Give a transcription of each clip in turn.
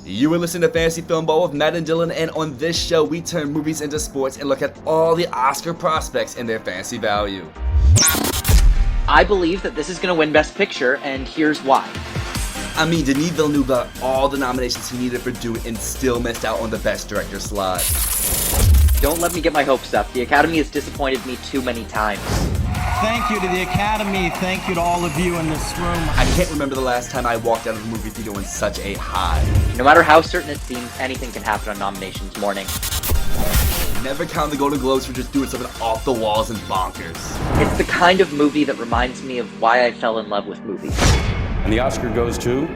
You are listening to Fantasy Filmball with Matt and Dylan, and on this show, we turn movies into sports and look at all the Oscar prospects and their fantasy value. I believe that this is going to win Best Picture, and here's why. I mean, Denis Villeneuve got all the nominations he needed for Dune and still missed out on the Best Director slot. Don't let me get my hopes up. The Academy has disappointed me too many times. Thank you to the Academy. Thank you to all of you in this room. I can't remember the last time I walked out of a movie theater on such a high. No matter how certain it seems, anything can happen on nominations morning. Never count the Golden Globes for just doing something off the walls and bonkers. It's the kind of movie that reminds me of why I fell in love with movies. And the Oscar goes to...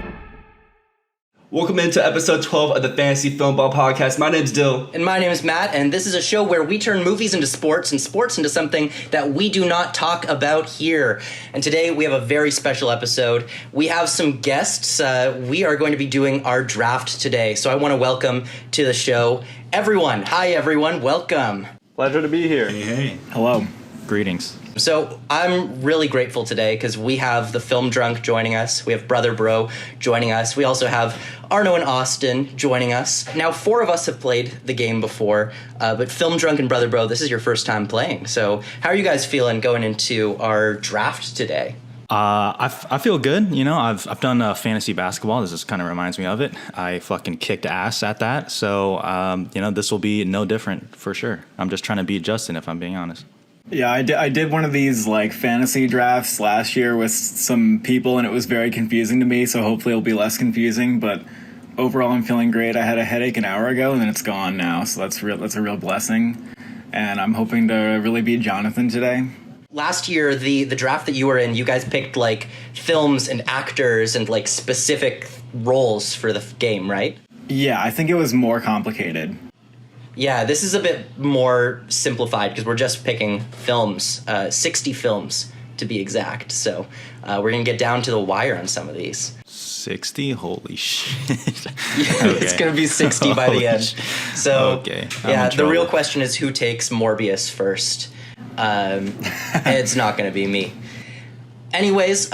Welcome into episode 12 of the Fantasy Filmball podcast. My name's Dyl. And my name is Matt, and this is a show where we turn movies into sports and sports into something that we do not talk about here. And today we have a very special episode. We have some guests. We are going to be doing our draft today. So I want to welcome to the show everyone. Hi, everyone. Welcome. Pleasure to be here. Hey. Hello. Greetings. So I'm really grateful today because we have the Film Drunk joining us. We have Brother Bro joining us. We also have Arnaud and Austin joining us. Now, 4 of us have played the game before, but Film Drunk and Brother Bro, this is your first time playing. So how are you guys feeling going into our draft today? I feel good. You know, I've done fantasy basketball. This just kind of reminds me of it. I fucking kicked ass at that. So, this will be no different for sure. I'm just trying to beat Justin, if I'm being honest. Yeah, I did one of these like fantasy drafts last year with some people, and it was very confusing to me. So hopefully it'll be less confusing. But overall, I'm feeling great. I had a headache an hour ago, and then it's gone now. So that's a real blessing. And I'm hoping to really beat Jonathan today. Last year, the draft that you were in, you guys picked like films and actors and like specific roles for the game, right? Yeah, I think it was more complicated. Yeah, this is a bit more simplified because we're just picking films, 60 films to be exact. So we're going to get down to the wire on some of these. 60? Holy shit. Yeah, okay. It's going to be 60 by the end. So, okay. Yeah, the real question is who takes Morbius first. It's not going to be me. Anyways,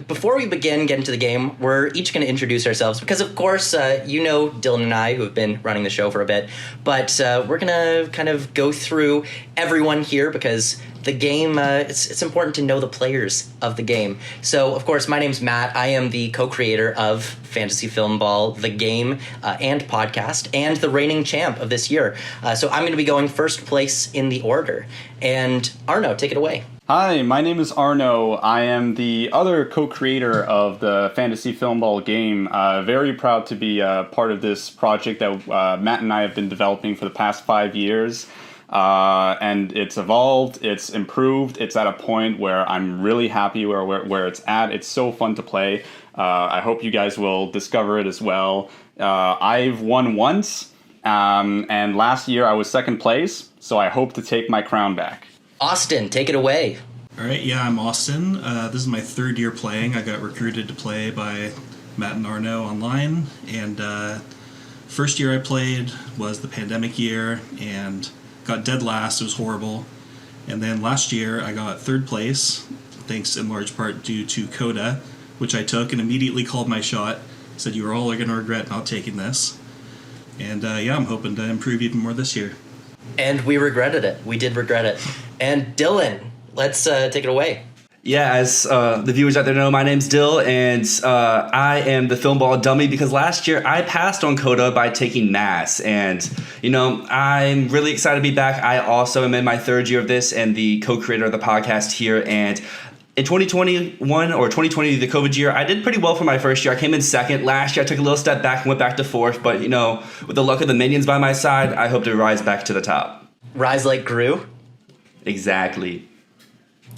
before we get into the game, we're each going to introduce ourselves because, of course, you know Dylan and I, who have been running the show for a bit, but we're going to kind of go through everyone here because the game, it's important to know the players of the game. So, of course, my name's Matt. I am the co-creator of Fantasy Filmball, the game and podcast, and the reigning champ of this year. So I'm going to be going first place in the order. And Arnaud, take it away. Hi, my name is Arnaud. I am the other co-creator of the Fantasy Filmball game. Very proud to be part of this project that Matt and I have been developing for the past 5 years. And it's evolved, it's improved, it's at a point where I'm really happy where it's at. It's so fun to play. I hope you guys will discover it as well. I've won once, and last year I was second place, so I hope to take my crown back. Austin, take it away. All right, yeah, I'm Austin. This is my 3rd year playing. I got recruited to play by Matt and Arnaud online, and first year I played was the pandemic year and got dead last. It was horrible. And then last year I got 3rd place, thanks in large part due to Coda, which I took and immediately called my shot. Said you were all going to regret not taking this. And yeah, I'm hoping to improve even more this year. And we regretted it. We did regret it. And Dylan, let's take it away. Yeah, as the viewers out there know, my name's Dyl, and I am the Filmball dummy because last year I passed on Coda by taking Mass, and, I'm really excited to be back. I also am in my 3rd year of this and the co-creator of the podcast here, and in 2021 or 2020, the COVID year, I did pretty well for my first year. I came in 2nd. Last year, I took a little step back and went back to 4th, but, with the luck of the minions by my side, I hope to rise back to the top. Rise like Gru? Exactly.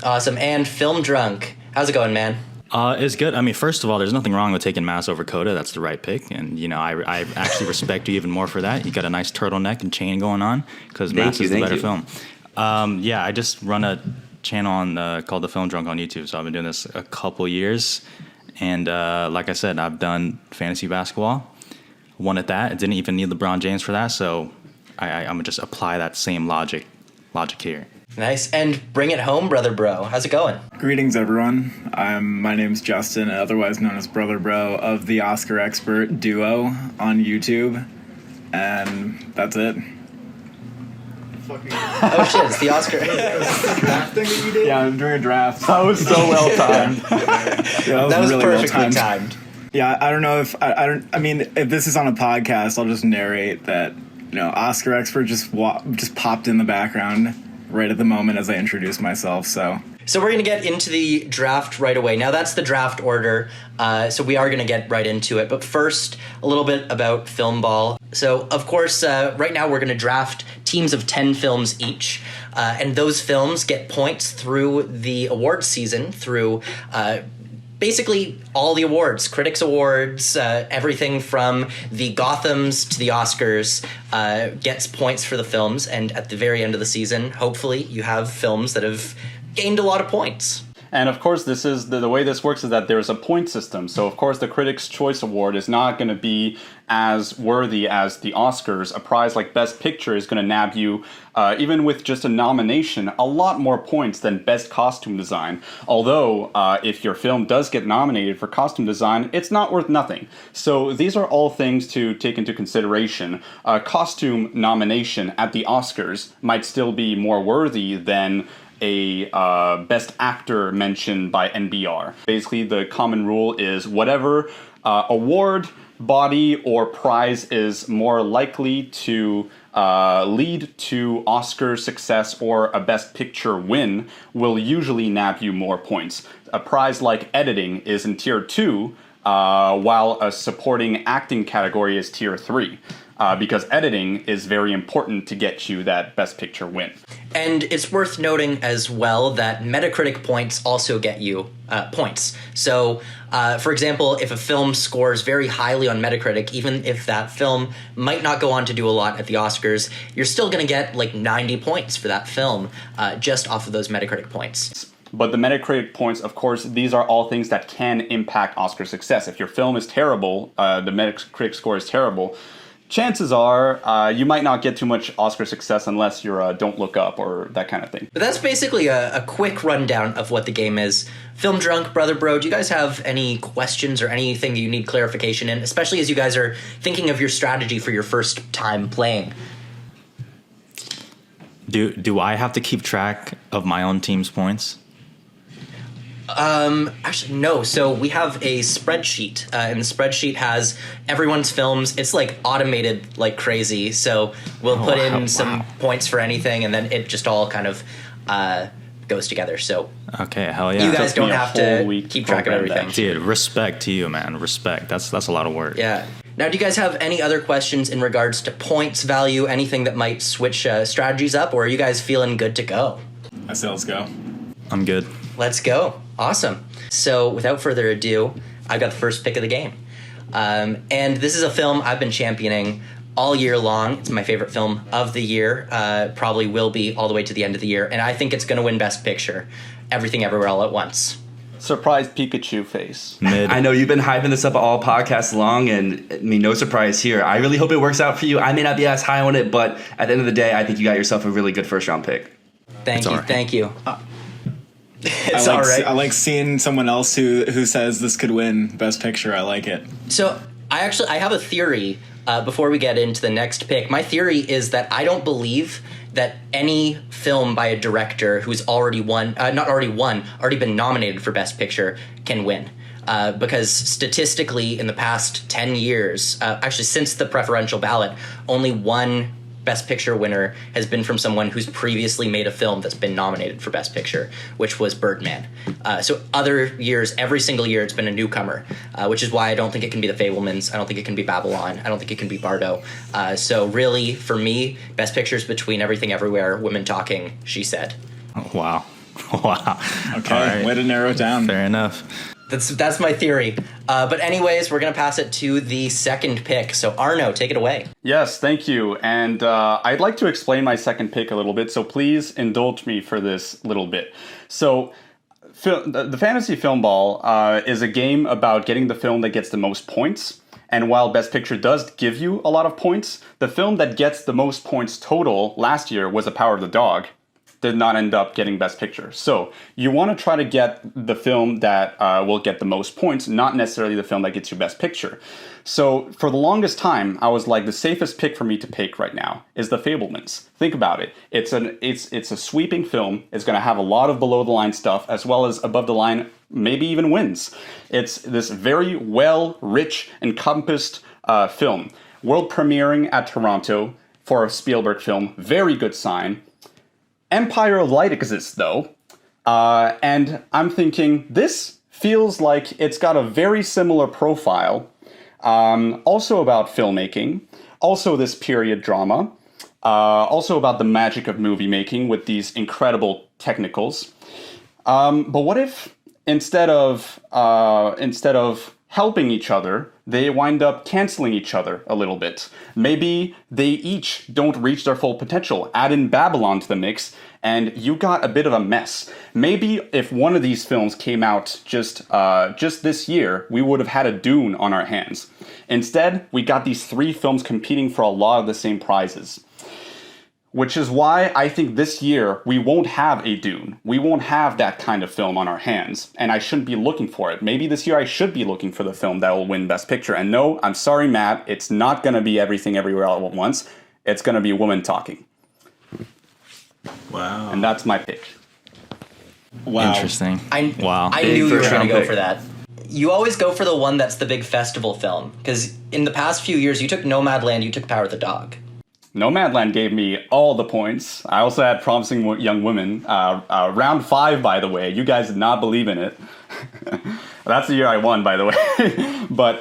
Awesome. And Film Drunk. How's it going, man? It's good. I mean, first of all, there's nothing wrong with taking Mass over Coda. That's the right pick. And, I actually respect you even more for that. You got a nice turtleneck and chain going on because Mass is the better film. Yeah, I just run a channel called The Film Drunk on YouTube. So I've been doing this a couple years. And like I said, I've done fantasy basketball. Won at that. I didn't even need LeBron James for that. So I'm going to just apply that same logic logic here. Nice. And bring it home, Brother Bro. How's it going? Greetings, everyone. My name's Justin, otherwise known as Brother Bro of the Oscar Expert duo on YouTube. And that's it. Oh shit, it's the Oscar. Draft thing that you did? Yeah, I'm doing a draft. That was so well timed. That was really perfectly timed. Yeah, I don't know if I mean, if this is on a podcast, I'll just narrate that, Oscar Expert just popped in the background right at the moment as I introduced myself, So we're going to get into the draft right away. Now, that's the draft order, so we are going to get right into it. But first, a little bit about Filmball. So, of course, right now we're going to draft teams of 10 films each, and those films get points through the awards season, through basically all the awards, critics awards, everything from the Gothams to the Oscars gets points for the films. And at the very end of the season, hopefully you have films that have gained a lot of points. And of course, this is the way this works is that there's a point system. So of course, the Critics' Choice Award is not going to be as worthy as the Oscars. A prize like Best Picture is going to nab you, even with just a nomination, a lot more points than Best Costume Design. Although, if your film does get nominated for costume design, it's not worth nothing. So these are all things to take into consideration. A costume nomination at the Oscars might still be more worthy than a Best Actor mention by NBR. Basically, the common rule is whatever award, body, or prize is more likely to lead to Oscar success or a Best Picture win will usually nab you more points. A prize like editing is in Tier 2, while a supporting acting category is Tier 3. Because editing is very important to get you that Best Picture win. And it's worth noting as well that Metacritic points also get you points. So, for example, if a film scores very highly on Metacritic, even if that film might not go on to do a lot at the Oscars, you're still going to get like 90 points for that film just off of those Metacritic points. But the Metacritic points, of course, these are all things that can impact Oscar success. If your film is terrible, the Metacritic score is terrible, chances are you might not get too much Oscar success unless you're Don't Look Up or that kind of thing. But that's basically a quick rundown of what the game is. Film Drunk, Brother Bro, do you guys have any questions or anything that you need clarification in, especially as you guys are thinking of your strategy for your first time playing? Do I have to keep track of my own team's points? Actually, no. So we have a spreadsheet, and the spreadsheet has everyone's films. It's like automated like crazy. So we'll put in some points for anything, and then it just all kind of goes together. So okay, hell yeah. You guys don't have to keep track of everything. Dude, respect to you, man. Respect. That's a lot of work. Yeah. Now, do you guys have any other questions in regards to points value, anything that might switch strategies up, or are you guys feeling good to go? I say let's go. I'm good. Let's go. Awesome. So without further ado, I got the first pick of the game. And this is a film I've been championing all year long. It's my favorite film of the year. Probably will be all the way to the end of the year. And I think it's going to win Best Picture. Everything Everywhere All at Once. Surprise Pikachu face. Mid. I know you've been hyping this up all podcasts long, and I mean, no surprise here. I really hope it works out for you. I may not be as high on it, but at the end of the day, I think you got yourself a really good first round pick. Thank you. Thank you. It's all right. I like seeing someone else who says this could win Best Picture. I like it. So I have a theory before we get into the next pick. My theory is that I don't believe that any film by a director who's already been nominated for Best Picture can win. Because statistically, in the past 10 years, actually since the preferential ballot, only one Best Picture winner has been from someone who's previously made a film that's been nominated for Best Picture, which was Birdman. So other years, every single year, it's been a newcomer, which is why I don't think it can be The Fabelmans. I don't think it can be Babylon. I don't think it can be Bardo. So really, for me, Best Picture's between Everything Everywhere, Women Talking, She Said. Oh, wow. Wow. Okay, right. Way to narrow it down. Fair enough. That's my theory. But anyways, we're going to pass it to the second pick. So Arnaud, take it away. Yes, thank you. And I'd like to explain my second pick a little bit, so please indulge me for this little bit. So the Fantasy Filmball is a game about getting the film that gets the most points. And while Best Picture does give you a lot of points, the film that gets the most points total last year was A Power of the Dog. did not end up getting Best Picture. So you want to try to get the film that will get the most points, not necessarily the film that gets you Best Picture. So for the longest time, I was like, the safest pick for me to pick right now is The Fabelmans. Think about it. It's a sweeping film. It's going to have a lot of below the line stuff, as well as above the line, maybe even wins. It's this very well, rich, encompassed film. World premiering at Toronto for a Spielberg film. Very good sign. Empire of Light exists, though. And I'm thinking, this feels like it's got a very similar profile. Also about filmmaking. Also this period drama. Also about the magic of movie making with these incredible technicals. But what if instead of helping each other, they wind up canceling each other a little bit? Maybe they each don't reach their full potential. Add in Babylon to the mix, and you got a bit of a mess. Maybe if one of these films came out just this year, we would have had a Dune on our hands. Instead, we got these 3 films competing for a lot of the same prizes. Which is why I think this year we won't have a Dune. We won't have that kind of film on our hands, and I shouldn't be looking for it. Maybe this year I should be looking for the film that will win Best Picture. And no, I'm sorry, Matt, it's not going to be Everything Everywhere All at Once. It's going to be Woman Talking. Wow. And that's my pick. Wow. Interesting. I knew you were going to go for that. You always go for the one that's the big festival film, because in the past few years you took Nomadland, you took Power of the Dog. Nomadland gave me all the points. I also had Promising Young Women. Round 5, by the way. You guys did not believe in it. That's the year I won, by the way. But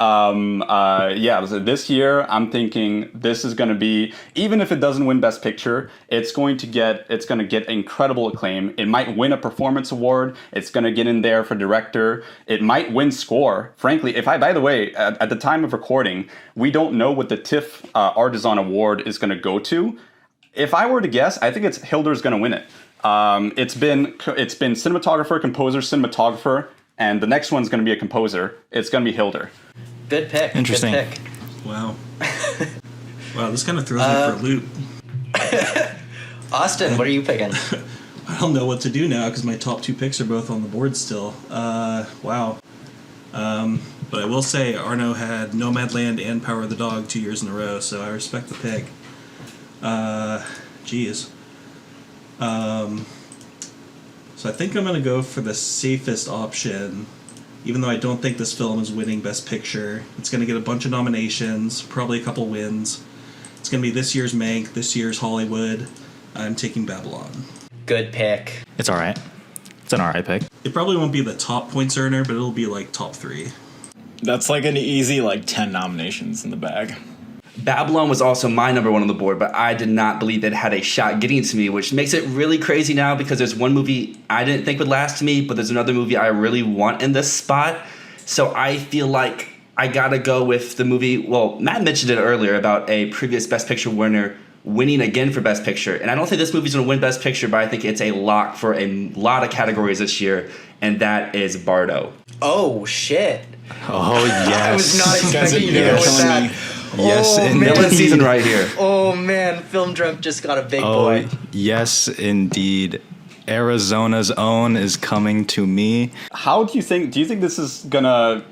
yeah, so this year I'm thinking this is going to be, even if it doesn't win Best Picture, it's going to get incredible acclaim. It might win a performance award. It's going to get in there for director. It might win score. Frankly, by the way, at the time of recording, we don't know what the TIFF Art Design Award is going to go to. If I were to guess, I think it's Hilder's going to win it. It's been cinematographer, composer, cinematographer, and the next one's going to be a composer. It's going to be Hilder. Good pick. Interesting. Good pick. Wow. Wow, this kind of throws me for a loop. Austin, what are you picking? I don't know what to do now because my top 2 picks are both on the board still. Wow. But I will say Arnaud had Nomadland and Power of the Dog 2 years in a row, so I respect the pick. Geez. So I think I'm going to go for the safest option, even though I don't think this film is winning Best Picture. It's going to get a bunch of nominations, probably a couple wins. It's going to be this year's Mank, this year's Hollywood. I'm taking Babylon. Good pick. It's all right. It's an all right pick. It probably won't be the top points earner, but it'll be like top 3. That's like an easy 10 nominations in the bag. Babylon was also my number 1 on the board, but I did not believe it had a shot getting to me, which makes it really crazy now because there's one movie I didn't think would last to me, but there's another movie I really want in this spot. So I feel like I gotta go with the movie. Well, Matt mentioned it earlier about a previous Best Picture winner winning again for Best Picture. And I don't think this movie's gonna win Best Picture, but I think it's a lock for a lot of categories this year, and that is Bardo. Oh, shit. Oh, yes. I was not expecting you to go with that. Yes, Villain indeed. season right here. Oh, man. Film Drunk just got a big boy. Yes, indeed. Arizona's own is coming to me. How do you think this is gonna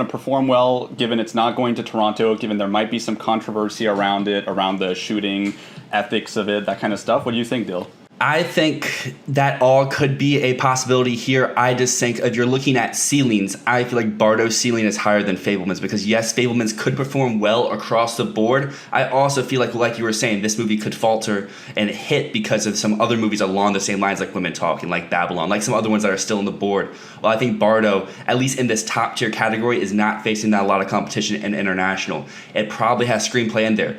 perform well, given it's not going to Toronto, given there might be some controversy around it, around the shooting ethics of it, that kind of stuff? What do you think, Dyl? I think that all could be a possibility here. I just think if you're looking at ceilings, I feel like Bardo's ceiling is higher than Fabelman's because, yes, Fabelman's could perform well across the board. I also feel like you were saying, this movie could falter and hit because of some other movies along the same lines like Women Talking, like Babylon, like some other ones that are still on the board. Well, I think Bardo, at least in this top tier category, is not facing that a lot of competition in international. It probably has screenplay in there.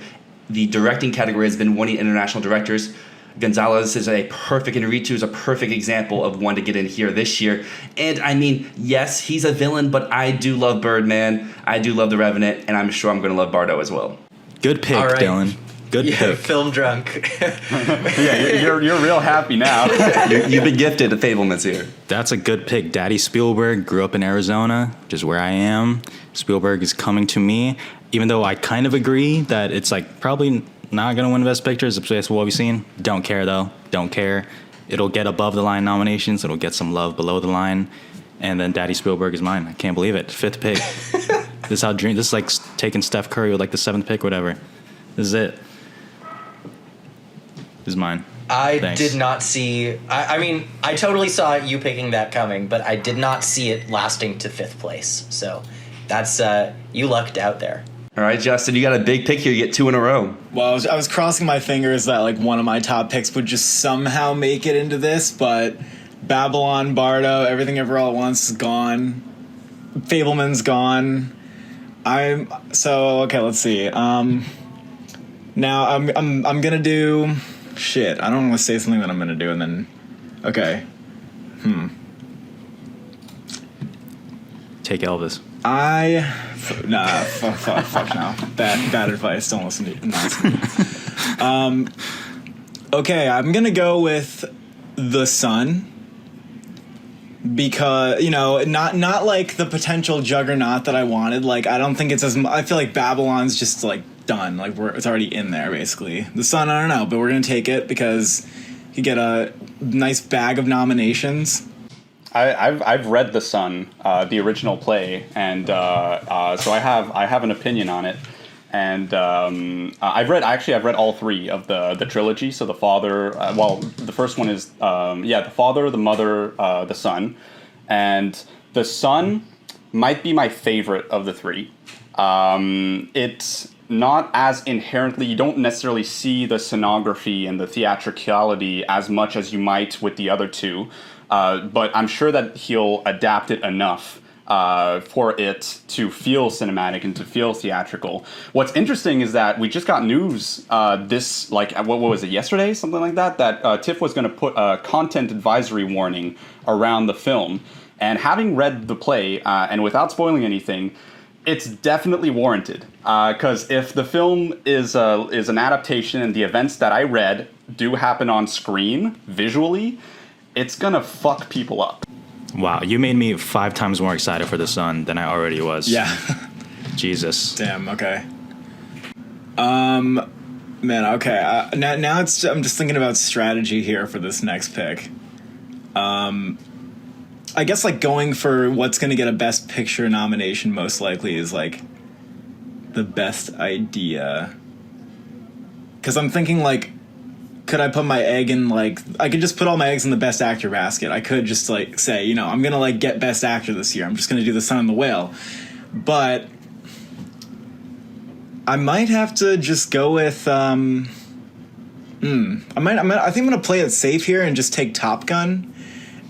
The directing category has been winning international directors. Gonzalez is a perfect, Inarritu is a perfect example of one to get in here this year. And I mean, yes, he's a villain, but I do love Birdman. I do love The Revenant, and I'm sure I'm going to love Bardo as well. Good pick, right. Dylan. Good pick. Film Drunk. Yeah, you're real happy now. You've been gifted a Fabelman's here. That's a good pick. Daddy Spielberg grew up in Arizona, which is where I am. Spielberg is coming to me, even though I kind of agree that it's probably not going to win Best Picture. That's what we've seen. Don't care, though. Don't care. It'll get above the line nominations. It'll get some love below the line. And then Daddy Spielberg is mine. I can't believe it. 5th pick. This is like taking Steph Curry with like the 7th pick, whatever. This is it. This is mine. I did not see... I mean, I totally saw you picking that coming, but I did not see it lasting to 5th place. So that's... you lucked out there. All right, Justin, you got a big pick here. You get 2 in a row. Well, I was crossing my fingers that like one of my top picks would just somehow make it into this, but Babylon, Bardo, Everything Ever All at Once is gone. Fableman's gone. Okay, let's see. Now I'm gonna do shit. I don't want to say something that I'm gonna do and then okay. Take Elvis. Fuck no. Bad advice. Don't listen to it. Okay, I'm gonna go with The Sun. Because, not like the potential juggernaut that I wanted. Like, I don't think it's as... I feel like Babylon's just, like, done. Like, it's already in there, basically. The Sun, I don't know, but we're going to take it because you get a nice bag of nominations. I've read The Sun, the original play, and so I have an opinion on it. And I've read all 3 of the trilogy. So the father, the first one is the father, the mother, the son, and the son might be my favorite of the 3. It's not as inherently, you don't necessarily see the scenography and the theatricality as much as you might with the other 2, but I'm sure that he'll adapt it enough for it to feel cinematic and to feel theatrical. What's interesting is that we just got news what was it, yesterday? Something like that TIFF was going to put a content advisory warning around the film. And having read the play, and without spoiling anything, it's definitely warranted. Because if the film is an adaptation and the events that I read do happen on screen, visually, it's going to fuck people up. Wow, you made me 5 times more excited for The Sun than I already was. Yeah. Jesus. Damn, okay. Man, okay. Now I'm just thinking about strategy here for this next pick. I guess, like, going for what's going to get a Best Picture nomination most likely is, like, the best idea. Because I'm thinking, like, could I put my egg in, like... I could just put all my eggs in the Best Actor basket. I could just, like, say, I'm going to, like, get Best Actor this year. I'm just going to do The Sun and the Whale. But I might have to just go with... I think I'm going to play it safe here and just take Top Gun.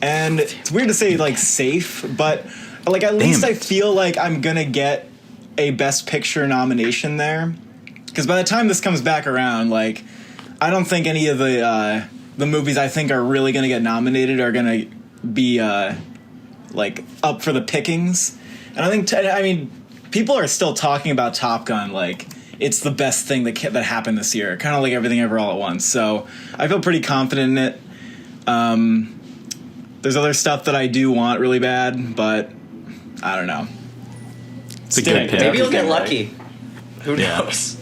And it's weird to say, like, safe, but, like, at least I feel like I'm going to get a Best Picture nomination there. Because by the time this comes back around, like... I don't think any of the movies I think are really going to get nominated are going to be like up for the pickings. And I think people are still talking about Top Gun like it's the best thing that happened this year, kind of like Everything Ever All at Once. So I feel pretty confident in it. There's other stuff that I do want really bad, but I don't know. It's a good pick. Maybe you'll get lucky. Who knows?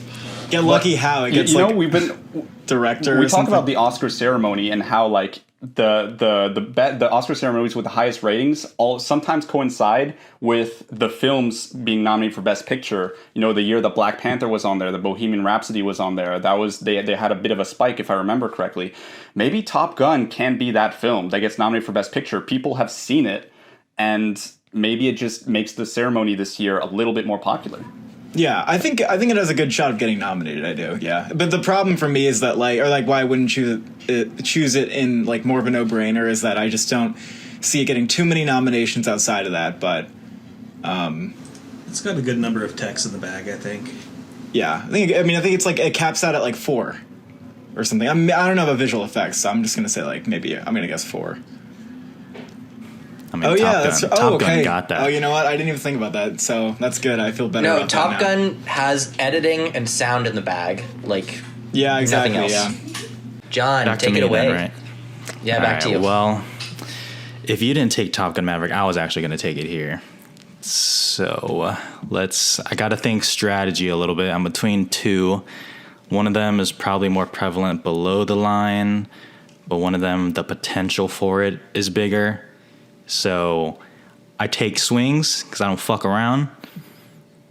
Get lucky how it gets we've been director. We talk about the Oscar ceremony and how like the Oscar ceremonies with the highest ratings all sometimes coincide with the films being nominated for Best Picture. The year that Black Panther was on there, the Bohemian Rhapsody was on there. That was they had a bit of a spike, if I remember correctly. Maybe Top Gun can be that film that gets nominated for Best Picture. People have seen it, and maybe it just makes the ceremony this year a little bit more popular. Yeah, I think it has a good shot of getting nominated. I do, yeah. But the problem for me is that why I wouldn't choose it in like more of a no-brainer is that I just don't see it getting too many nominations outside of that. But it's got a good number of techs in the bag, I think. Yeah, I think it's like it caps out at like 4 or something. I don't know about visual effects, so I'm just gonna say like maybe I'm gonna guess 4. Top Gun got that. Oh, you know what? I didn't even think about that. So that's good. I feel better about that now. Top Gun has editing and sound in the bag. Like, yeah, exactly. Nothing else. Yeah. John, take it away. Then, right? Yeah, back to you. Well, if you didn't take Top Gun Maverick, I was actually going to take it here. So I got to think strategy a little bit. I'm between 2. One of them is probably more prevalent below the line, but one of them, the potential for it is bigger. So I take swings because I don't fuck around.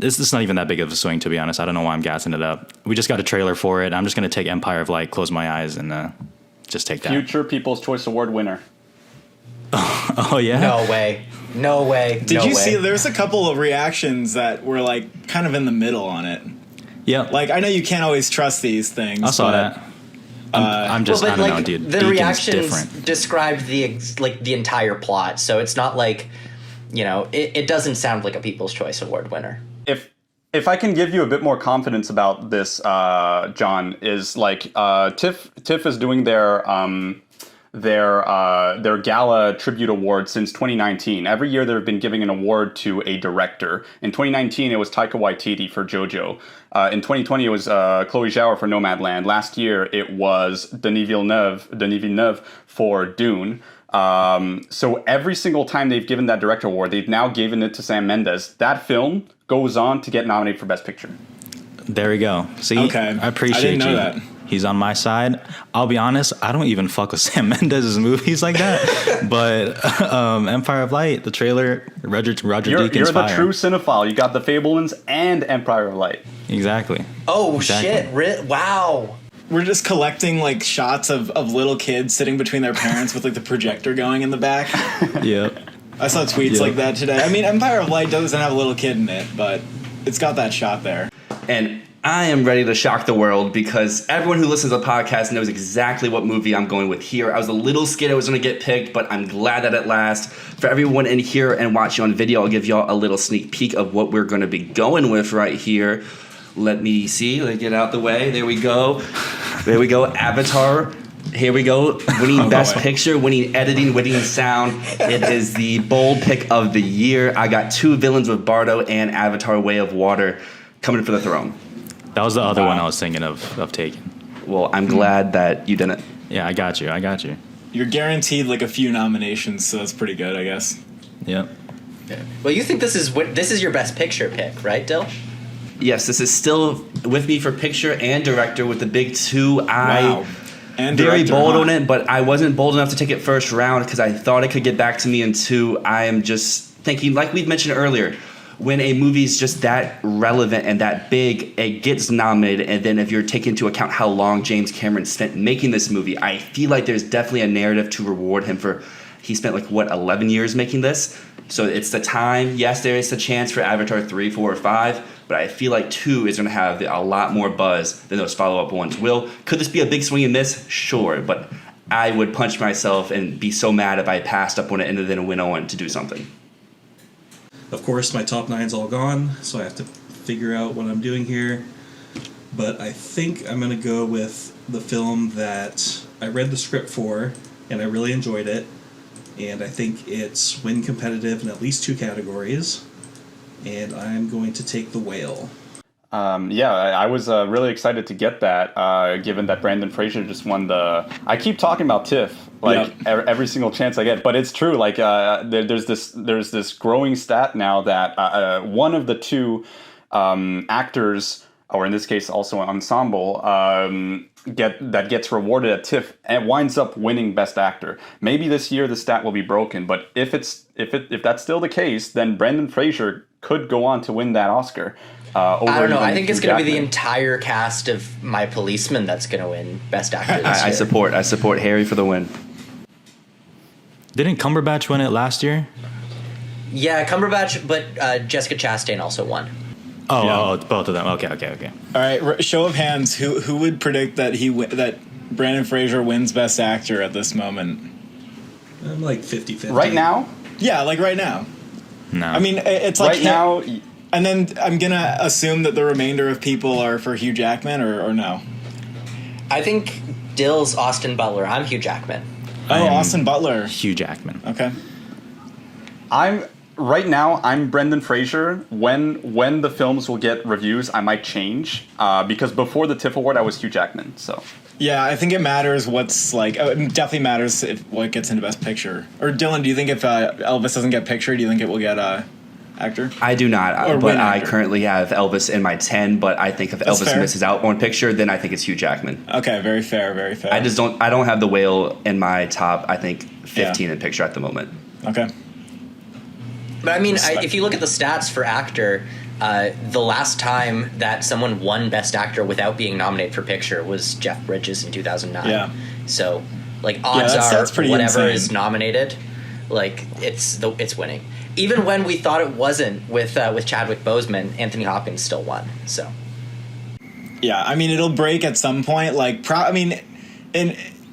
This is not even that big of a swing, to be honest. I don't know why I'm gassing it up. We just got a trailer for it. I'm just going to take Empire of Light, close my eyes, and just take that. Future People's Choice Award winner. Oh, yeah? No way. No way. Did you see, there's a couple of reactions that were, like, kind of in the middle on it. Yeah. Like, I know you can't always trust these things. I saw that. I'm just, I don't know, dude. The Beacon's reactions different. described the entire plot, so it's not like, it doesn't sound like a People's Choice Award winner. If I can give you a bit more confidence about this, John, is like TIFF is doing their gala tribute award since 2019. Every year they've been giving an award to a director. In 2019, it was Taika Waititi for JoJo. In 2020, it was Chloe Zhao for Nomadland. Last year, it was Denis Villeneuve for Dune. So every single time they've given that director award, they've now given it to Sam Mendes. That film goes on to get nominated for Best Picture. There we go. See, okay. I appreciate I didn't know that. He's on my side. I'll be honest, I don't even fuck with Sam Mendes' movies like that. But Empire of Light, the trailer, Roger Deakins' You're the fire. true cinephile. You got The Fabelmans and Empire of Light. Exactly. Oh, Exactly. shit. Wow. We're just collecting, like, shots of little kids sitting between their parents with, like, the projector going in the back. Yep. I saw tweets like that today. I mean, Empire of Light doesn't have a little kid in it, but it's got that shot there. And I am ready to shock the world because everyone who listens to the podcast knows exactly what movie I'm going with here. I was a little scared it was going to get picked, but I'm glad that at last. For everyone in here and watching on video, I'll give y'all a little sneak peek of what we're going to be going with right here. Let me see. Let me get out the way. There we go. There we go. Avatar. Here we go. Winning Best Picture, winning editing, winning sound. It is the bold pick of the year. I got two villains with Bardo and Avatar Way of Water coming for the throne. That was the other one I was thinking of taking. Well, I'm glad that you didn't. Yeah, I got you. You're guaranteed, like, a few nominations, so that's pretty good, I guess. Yep. Well, you think this is your Best Picture pick, right, Dill? Yes, this is still with me for picture and director with the big two. Wow. And very director, bold huh? on it, but I wasn't bold enough to take it first round because I thought it could get back to me in two. I am just thinking, like we've mentioned earlier, when a movie's just that relevant and that big, it gets nominated. And then if you're taking into account how long James Cameron spent making this movie, I feel like there's definitely a narrative to reward him for. He spent 11 years making this. So it's the time. Yes, there is a chance for Avatar 3, 4, or 5, but I feel like 2 is going to have a lot more buzz than those follow-up ones will. Could this be a big swing and miss? Sure, but I would punch myself and be so mad if I passed up on it and then went on to do something. Of course, my top 9's all gone, so I have to figure out what I'm doing here. But I think I'm going to go with the film that I read the script for, and I really enjoyed it. And I think it's win competitive in at least 2 categories. And I'm going to take The Whale. I was really excited to get that, given that Brendan Fraser just won the... I keep talking about TIFF, every single chance I get, but it's true. There's this growing stat now that one of the 2 actors, or in this case also an ensemble, gets rewarded at TIFF and winds up winning Best Actor. Maybe this year the stat will be broken, but if that's still the case, then Brendan Fraser could go on to win that Oscar. I don't know. I think it's going to be the entire cast of My Policeman that's going to win Best Actor this year. I support Harry for the win. Didn't Cumberbatch win it last year? Yeah, Cumberbatch, but Jessica Chastain also won. Oh, both of them. Okay. All right, show of hands. Who would predict that that Brandon Fraser wins Best Actor at this moment? I'm 50-50. Right now? Yeah, right now. No. I mean, it's like... Right now... And then I'm going to assume that the remainder of people are for Hugh Jackman, or no? I think Dill's Austin Butler. I'm Hugh Jackman. Oh, Austin Butler. Hugh Jackman. Okay. Right now, I'm Brendan Fraser. When the films will get reviews, I might change. Because before the TIFF Award, I was Hugh Jackman, so... Yeah, I think it matters what's it definitely matters what gets into Best Picture. Or Dylan, do you think if Elvis doesn't get picture, do you think it will get actor? I do not, Or but win I actor. currently have Elvis in my 10, but I think if That's Elvis fair. misses out on picture, then I think it's Hugh Jackman. Okay, very fair, very fair. I don't have the whale in my top, I think, 15 in picture at the moment. Okay. But I mean, if you look at the stats for actor, the last time that someone won Best Actor without being nominated for picture was Jeff Bridges in 2009. Yeah. So, like, odds that's are pretty whatever insane. is nominated, like, it's winning. Even when we thought it wasn't with Chadwick Boseman, Anthony Hopkins still won. So. Yeah, I mean, it'll break at some point. Like,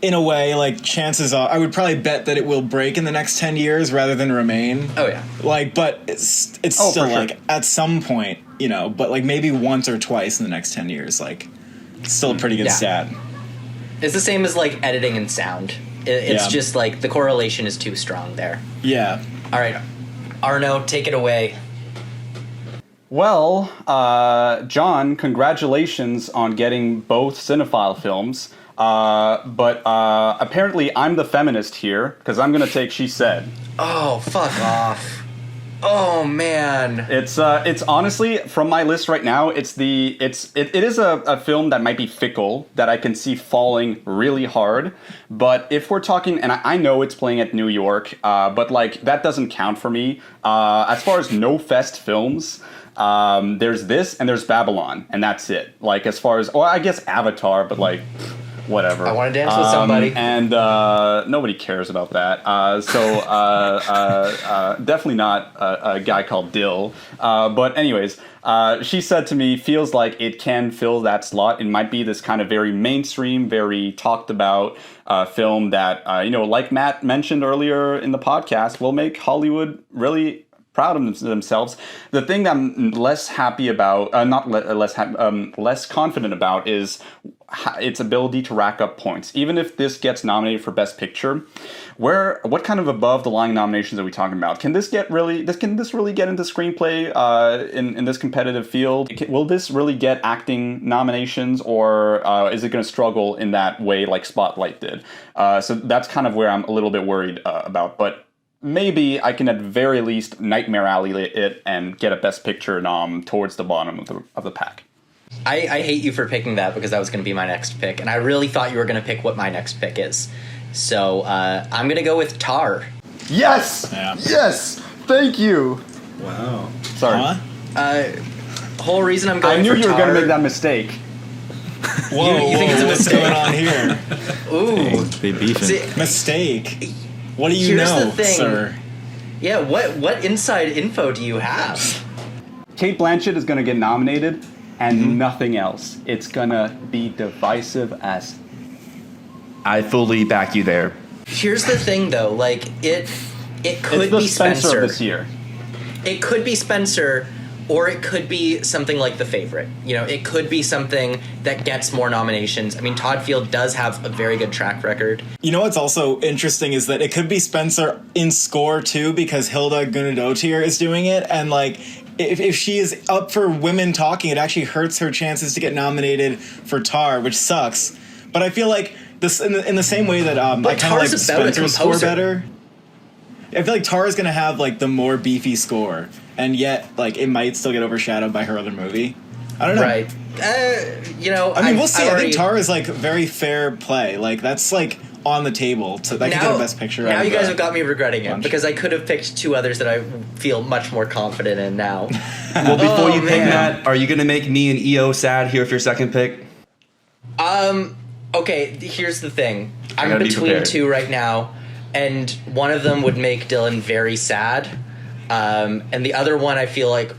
in a way, like, chances are, I would probably bet that it will break in the next 10 years rather than remain. Oh yeah. Like, but it's still for sure. like at some point, you know, but like maybe once or twice in the next 10 years, like, it's still a pretty good stat. It's the same as like editing and sound. It's Yeah. just like the correlation is too strong there. Yeah. All right, Arnaud, take it away. Well, John, congratulations on getting both Cinephile films. But apparently I'm the feminist here, because I'm going to take She Said. Oh, fuck off. Oh, man. It's honestly, from my list right now, it is a film that might be fickle, that I can see falling really hard. But if we're talking, and I know it's playing at New York, but like that doesn't count for me. As far as no fest films, there's this and there's Babylon, and that's it. Like as far as, well, I guess Avatar, but like whatever. I want to dance with somebody. And nobody cares about that. So definitely not a guy called Dyl. But anyways, She Said to me feels like it can fill that slot. It might be this kind of very mainstream, very talked about film that, like Matt mentioned earlier in the podcast, will make Hollywood really proud of themselves. The thing that I'm less happy about, less confident about, is its ability to rack up points. Even if this gets nominated for Best Picture, what kind of above the line nominations are we talking about? Can this really get into screenplay in this competitive field? Will this really get acting nominations, or is it going to struggle in that way like Spotlight did? So that's kind of where I'm a little bit worried about. But maybe I can at very least Nightmare Alley it and get a Best Picture nom towards the bottom of the pack. I hate you for picking that, because that was going to be my next pick, and I really thought you were going to pick what my next pick is. So I'm going to go with Tar. Yes! Yeah. Yes! Thank you! Wow. Sorry. Huh? Whole reason I'm going I knew for you were Tar. going to make that mistake. Whoa, You think it's a what's mistake? going on here? Ooh. They beefing. See, Mistake. What do you Here's know, the thing. sir? yeah, what inside info do you have? Kate Blanchett is going to get nominated, and nothing else. It's going to be divisive as... I fully back you there. Here's the thing, though. Like, it could It's the be Spencer of this year. It could be Spencer, or it could be something like The Favorite. You know, it could be something that gets more nominations. I mean, Todd Field does have a very good track record. You know what's also interesting is that it could be Spencer in score too, because Hilda Gunadotir is doing it, and like if she is up for women talking, it actually hurts her chances to get nominated for Tar, which sucks. But I feel like this in the same way that I kind of like Tar's about a Spencer's score composer. better. I feel like Tar is gonna have like the more beefy score, and yet like it might still get overshadowed by her other movie. I don't know. Right. I mean, we'll see. I think Tar is like very fair play. Like that's like on the table, so that could get a Best Picture. Now out you of guys have got me regretting it, bunch. because I could have picked two others that I feel much more confident in now. Well, before you pick man. that, are you going to make me and EO sad here for your second pick? Okay, here's the thing. I'm gotta be between prepared. two right now, and one of them would make Dylan very sad, and the other one I feel like...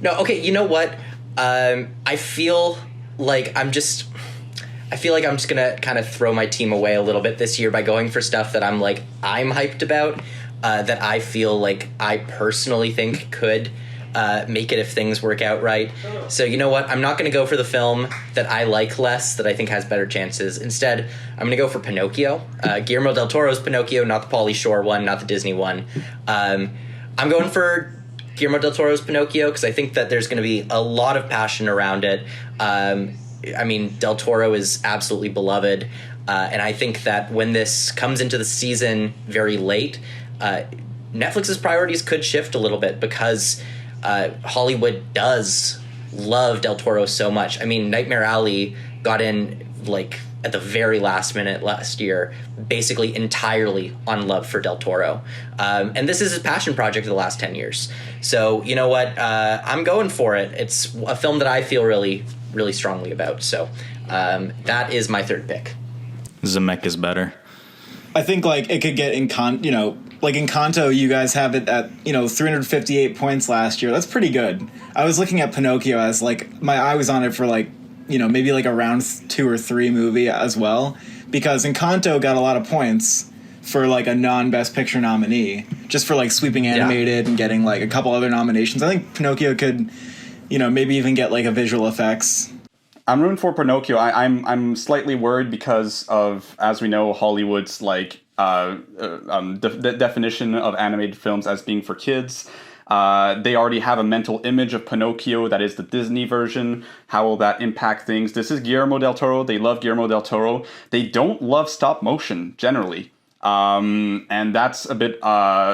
No, okay, you know what? I feel like I'm just gonna kind of throw my team away a little bit this year by going for stuff that I'm hyped about, that I feel like I personally think could make it if things work out right. So you know what? I'm not going to go for the film that I like less, that I think has better chances. Instead, I'm going to go for Pinocchio. Guillermo del Toro's Pinocchio, not the Pauly Shore one, not the Disney one. I'm going for Guillermo del Toro's Pinocchio because I think that there's going to be a lot of passion around it. I mean, Del Toro is absolutely beloved, and I think that when this comes into the season very late, Netflix's priorities could shift a little bit because Hollywood does love Del Toro so much. I mean, Nightmare Alley got in like at the very last minute last year, basically entirely on love for Del Toro. And this is his passion project of the last 10 years. So, you know what? I'm going for it. It's a film that I feel really, really strongly about. So that is my third pick. Zemeck is better. I think like it could get in like in Kanto, you guys have it at 358 points last year. That's pretty good. I was looking at Pinocchio as like my eye was on it for like maybe like a round 2 or 3 movie as well, because Encanto got a lot of points for like a non-Best Picture nominee, just for like sweeping animated and getting like a couple other nominations. I think Pinocchio could, maybe even get like a visual effects. I'm rooting for Pinocchio. I'm slightly worried because of, as we know, Hollywood's like the definition of animated films as being for kids. They already have a mental image of Pinocchio that is the Disney version. How will that impact things? This is Guillermo del Toro. They love Guillermo del Toro. They don't love stop motion generally. And that's a bit...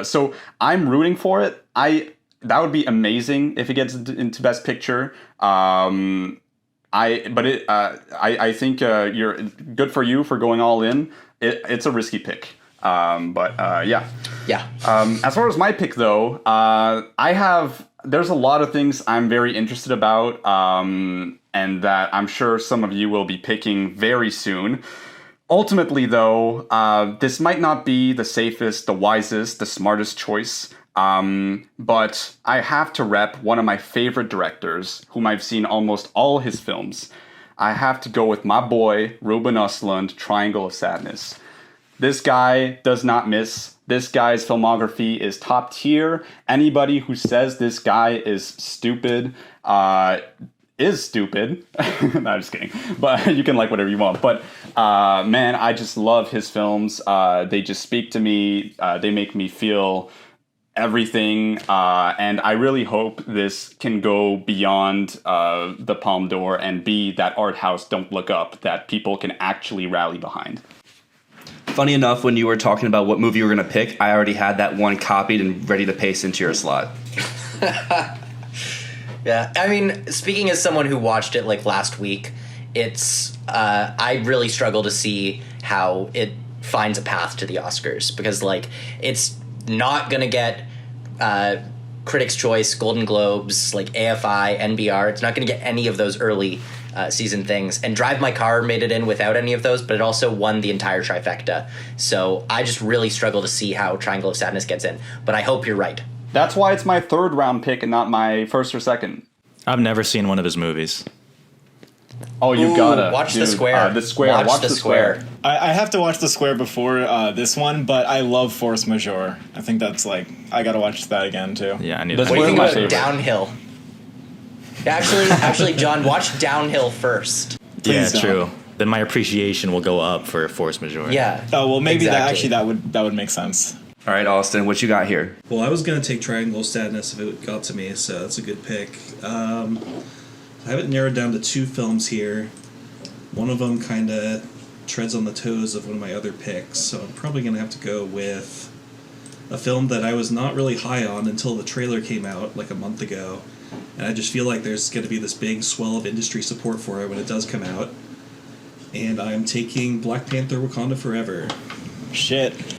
so I'm rooting for it. That would be amazing if it gets into Best Picture. I think you're good for you for going all in. It's a risky pick. Yeah. As far as my pick, though, there's a lot of things I'm very interested about, and that I'm sure some of you will be picking very soon. Ultimately, though, this might not be the safest, the wisest, the smartest choice, but I have to rep one of my favorite directors, whom I've seen almost all his films. I have to go with my boy, Ruben Östlund, Triangle of Sadness. This guy does not miss. This guy's filmography is top tier. Anybody who says this guy is stupid is stupid. No, I'm just kidding. But you can like whatever you want. But man, I just love his films. They just speak to me. They make me feel everything. And I really hope this can go beyond the Palme d'Or and be that art house Don't Look Up that people can actually rally behind. Funny enough, when you were talking about what movie you were going to pick, I already had that one copied and ready to paste into your slot. Yeah, I mean, speaking as someone who watched it like last week, it's I really struggle to see how it finds a path to the Oscars, because like it's not going to get Critics' Choice, Golden Globes, like AFI, NBR. It's not going to get any of those early season things, and Drive My Car made it in without any of those, but it also won the entire trifecta. So I just really struggle to see how Triangle of Sadness gets in, but I hope you're right. That's why it's my third round pick and not my first or second. I've never seen one of his movies. Oh, you gotta watch The Square. The Square. Watch The Square. I have to watch The Square before this one, but I love Force Majeure. I think that's like I gotta watch that again too. Yeah, I need to. to. What do you think about Downhill? Actually, John, watch Downhill first. Please true. Then my appreciation will go up for Force Majeure. Yeah. Oh well, maybe exactly. that would make sense. All right, Austin, what you got here? Well, I was going to take Triangle of Sadness if it got to me, so that's a good pick. I have it narrowed down to 2 films here. One of them kind of treads on the toes of one of my other picks, so I'm probably going to have to go with a film that I was not really high on until the trailer came out like a month ago, and I just feel like there's going to be this big swell of industry support for it when it does come out, and I'm taking Black Panther: Wakanda Forever. Shit.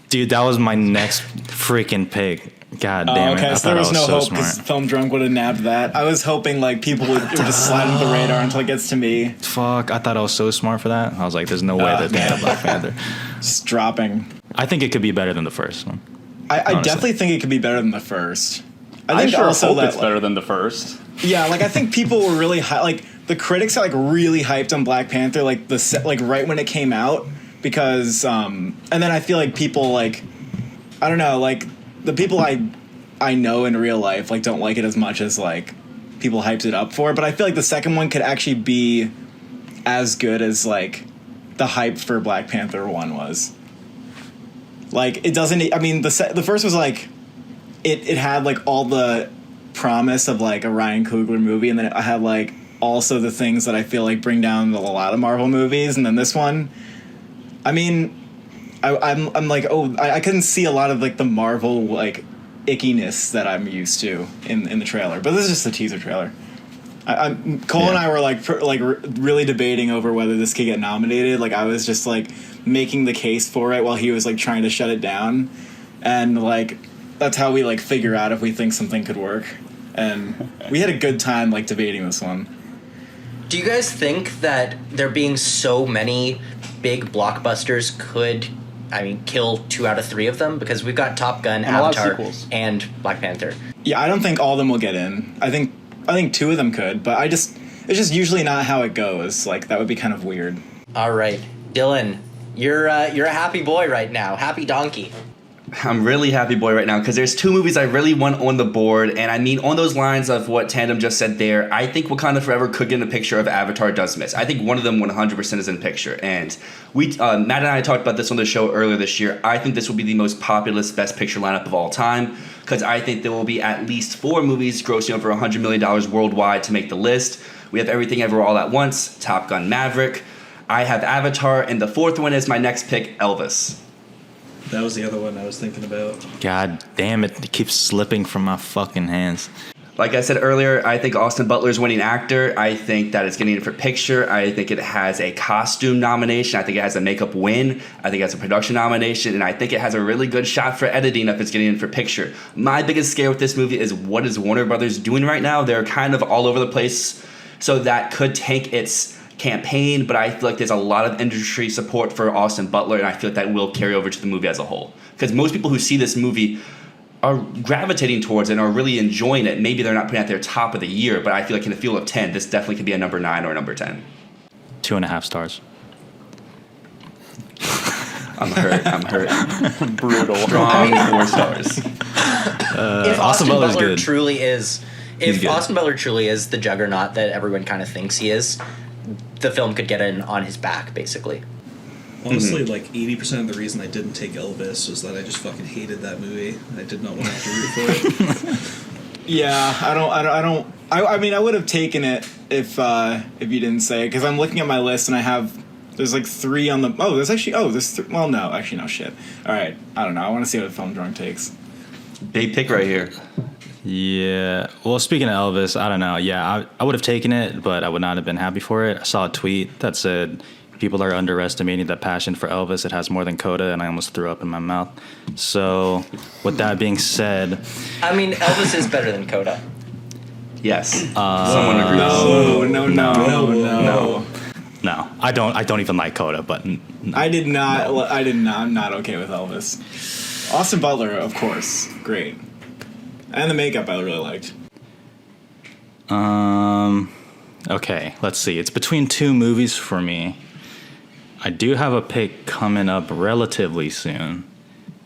Dude, that was my next freaking pick. God damn it. Okay, so there was no hope because Film Drunk would have nabbed that. I was hoping like people would just slide under the radar until it gets to me. Fuck, I thought I was so smart for that. I was like, there's no way that they had Black Panther. Just dropping. I think it could be better than the first one. I definitely think it could be better than the first. I think also hope it's better than the first. Yeah, like I think people were really like the critics are like really hyped on Black Panther like right when it came out. Because and then I feel like people like I don't know, like the people I know in real life like don't like it as much as like people hyped it up for, but I feel like the second one could actually be as good as like the hype for Black Panther 1 was. Like it doesn't I mean the first was like it had like all the promise of like a Ryan Coogler movie, and then it had like also the things that I feel like bring down a lot of Marvel movies, and then this one I mean, I'm like, oh, I couldn't see a lot of like the Marvel like ickiness that I'm used to in the trailer. But this is just a teaser trailer. Cole and I were really debating over whether this could get nominated. Like I was just like making the case for it while he was like trying to shut it down, and like that's how we like figure out if we think something could work. And we had a good time like debating this one. Do you guys think that there being so many big blockbusters could, kill 2 out of 3 of them? Because we've got Top Gun, and Avatar, and Black Panther. Yeah, I don't think all of them will get in. I think 2 of them could, but it's just usually not how it goes. Like that would be kind of weird. All right, Dylan, you're a happy boy right now, happy donkey. I'm really happy boy right now because there's 2 movies I really want on the board, and I mean on those lines of what Tandem just said there, I think Wakanda Forever could get in the picture if Avatar does miss. I think one of them 100% is in the picture, and Matt and I talked about this on the show earlier this year. I think this will be the most populous Best Picture lineup of all time because I think there will be at least 4 movies grossing over $100 million worldwide to make the list. We have Everything Ever All at Once, Top Gun Maverick. I have Avatar, and the 4th one is my next pick, Elvis. That was the other one I was thinking about. God damn it. It keeps slipping from my fucking hands. Like I said earlier, I think Austin Butler's winning actor. I think that it's getting in for picture. I think it has a costume nomination. I think it has a makeup win. I think it has a production nomination. And I think it has a really good shot for editing if it's getting in for picture. My biggest scare with this movie is what is Warner Brothers doing right now? They're kind of all over the place. So that could tank its campaign, but I feel like there's a lot of industry support for Austin Butler, and I feel like that will carry over to the movie as a whole. Because most people who see this movie are gravitating towards it and are really enjoying it. Maybe they're not putting it at their top of the year, but I feel like in a field of 10, this definitely could be a number 9 or a number 10. 2.5 stars. I'm hurt. Brutal. Strong 4 stars. If Austin Butler truly is the juggernaut that everyone kind of thinks he is, the film could get in on his back, basically. Honestly, like 80% of the reason I didn't take Elvis was that I just fucking hated that movie. I did not want to have to root for it. Yeah, I mean, I would have taken it if you didn't say it, because I'm looking at my list and there's like 3 on the. Oh, there's actually. Oh, there's. Well, no, actually, no shit. All right, I don't know. I want to see what Film Drunk takes. Big pick right here. Yeah. Well, speaking of Elvis, I don't know. Yeah, I would have taken it, but I would not have been happy for it. I saw a tweet that said people are underestimating the passion for Elvis. It has more than Coda, and I almost threw up in my mouth. So, with that being said, I mean, Elvis is better than Coda. Yes. Someone agrees. No. I don't even like Coda, but I did not. No. I did not. I'm not okay with Elvis. Austin Butler, of course, great. And the makeup I really liked. Okay, let's see. It's between 2 movies for me. I do have a pick coming up relatively soon.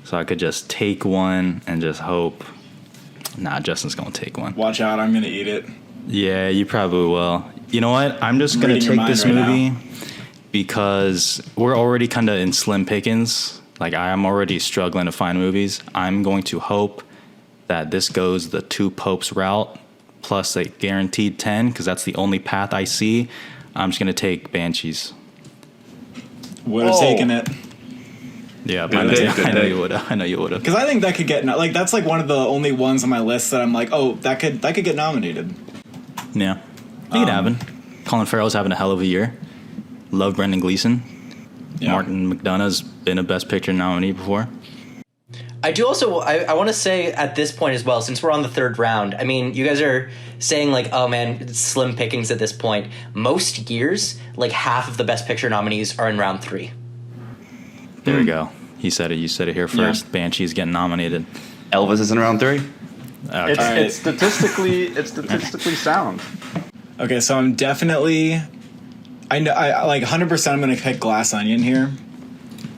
So I could just take one and just hope. Nah, Justin's going to take one. Watch out, I'm going to eat it. Yeah, you probably will. You know what? I'm just going to take this movie because we're already kind of in slim pickings. Like, I am already struggling to find movies. I'm going to hope that this goes the 2 popes route plus a guaranteed 10 because that's the only path I see. I'm just going to take Banshees. Would have taken it. Yeah, I know you would have. I know you would have. Because I think that could get that's like one of the only ones on my list that I'm like, oh, that could get nominated. Yeah, it could happen. Colin Farrell's having a hell of a year. Love Brendan Gleeson. Yeah. Martin McDonagh's been a Best Picture nominee before. I do also, I want to say at this point as well, since we're on the 3rd round, I mean, you guys are saying like, oh man, it's slim pickings at this point. Most years, like half of the Best Picture nominees are in round 3. There we go. He said it. You said it here first. Yeah. Banshee's getting nominated. Elvis is in round 3. Okay. It's statistically sound. Okay, so I'm definitely, I know, I like 100%. I'm going to pick Glass Onion here.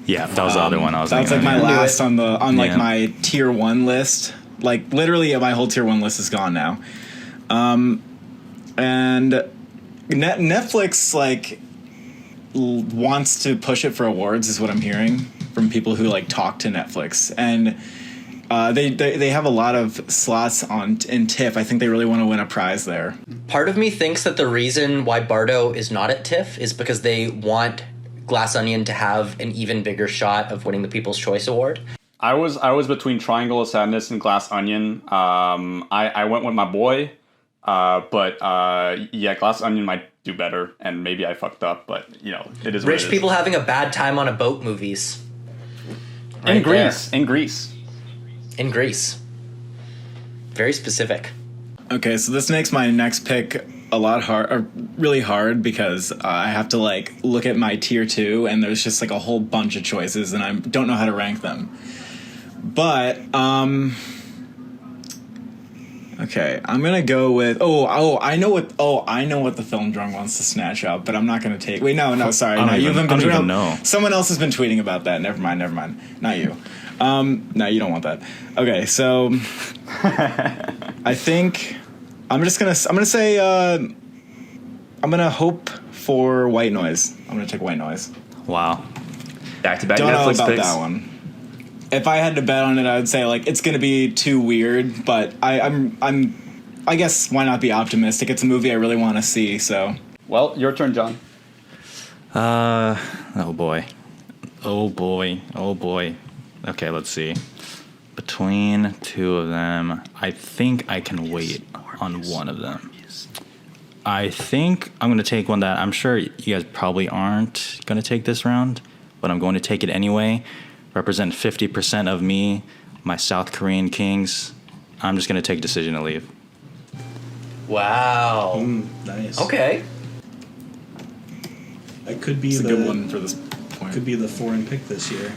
Yeah, that was the other one I was. That's like my last on like my tier 1 list. Like literally, my whole tier 1 list is gone now. And Netflix like wants to push it for awards, is what I'm hearing from people who like talk to Netflix, and they have a lot of slots in TIFF. I think they really want to win a prize there. Part of me thinks that the reason why Bardo is not at TIFF is because they want Glass Onion to have an even bigger shot of winning the People's Choice Award? I was between Triangle of Sadness and Glass Onion. I went with my boy, but Glass Onion might do better, and maybe I fucked up, but it is. Rich people having a bad time on a boat movies. In Greece. In Greece. Very specific. Okay, so this makes my next pick a lot really hard because I have to look at my tier 2 and there's just a whole bunch of choices and I don't know how to rank them. But okay, I'm gonna go with I know what the film drunk wants to snatch up, but I'm not gonna take. Wait, no, sorry, no, you haven't been. I don't even know. Someone else has been tweeting about that. Never mind, not you. No, you don't want that. Okay, so I think I'm gonna say I'm gonna hope for White Noise. I'm gonna take White Noise. Wow. Back-to-back Don't Netflix know about picks. that one. If I had to bet on it, I would say it's gonna be too weird. But I guess why not be optimistic? It's a movie I really want to see. So. Well, your turn, John. Oh boy. Okay, let's see. Between two of them, I think I can wait on one of them. I think I'm going to take one that I'm sure you guys probably aren't going to take this round, but I'm going to take it anyway. Represent 50% of me, my South Korean Kings. I'm just going to take Decision to Leave. Wow. Nice. Okay. That could be It's a good one for this point. Could be the foreign pick this year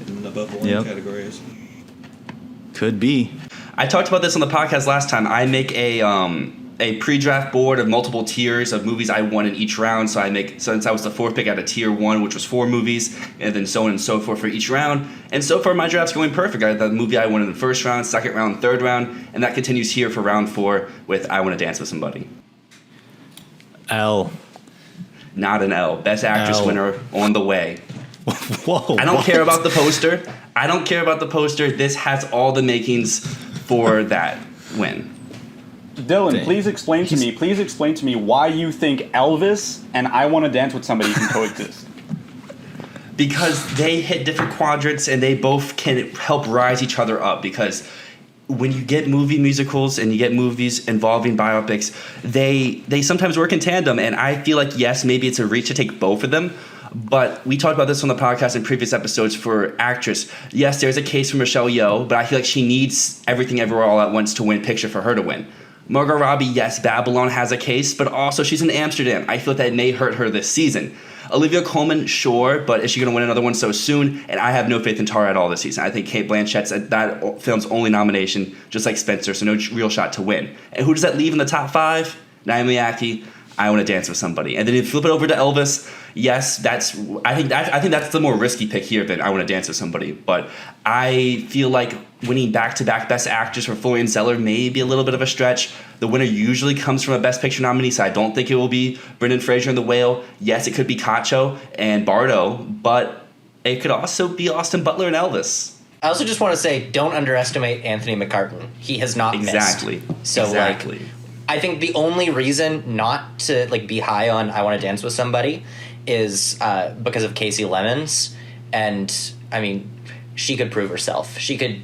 in above the line categories. Could be. I talked about this on the podcast last time. I make a pre-draft board of multiple tiers of movies I won in each round. So since I was the fourth pick, I had a tier 1, which was 4 movies, and then so on and so forth for each round. And so far, my draft's going perfect. I had the movie I won in the first round, second round, third round, and that continues here for round 4 with I Want to Dance with Somebody. L. Not an L. Best Actress winner on the way. Whoa. I don't care about the poster. This has all the makings for that win. Dylan, please explain to me why you think Elvis and I Want to Dance with Somebody can coexist. Because they hit different quadrants and they both can help rise each other up. Because when you get movie musicals and you get movies involving biopics, they sometimes work in tandem. And I feel like, yes, maybe it's a reach to take both of them. But we talked about this on the podcast in previous episodes for actress. Yes, there's a case for Michelle Yeoh, but I feel like she needs Everything Everywhere All at Once to win picture for her to win. Margot Robbie, yes, Babylon has a case, but also she's in Amsterdam. I feel that may hurt her this season. Olivia Colman, sure, but is she going to win another one so soon? And I have no faith in Tara at all this season. I think Cate Blanchett's that film's only nomination, just like Spencer, so no real shot to win. And who does that leave in the top 5? Naomi Ackie, I Want to Dance with Somebody. And then you flip it over to Elvis. Yes, I think that's the more risky pick here than I Want to Dance with Somebody. But I feel like winning back-to-back Best Actress for Florian Zeller may be a little bit of a stretch. The winner usually comes from a Best Picture nominee, so I don't think it will be Brendan Fraser in The Whale. Yes, it could be Cacho and Bardo, but it could also be Austin Butler and Elvis. I also just want to say, don't underestimate Anthony McCartan. He has not missed. So, exactly. I think the only reason not to be high on I Want to Dance with Somebody is because of Casey Lemons. And, I mean, she could prove herself. She could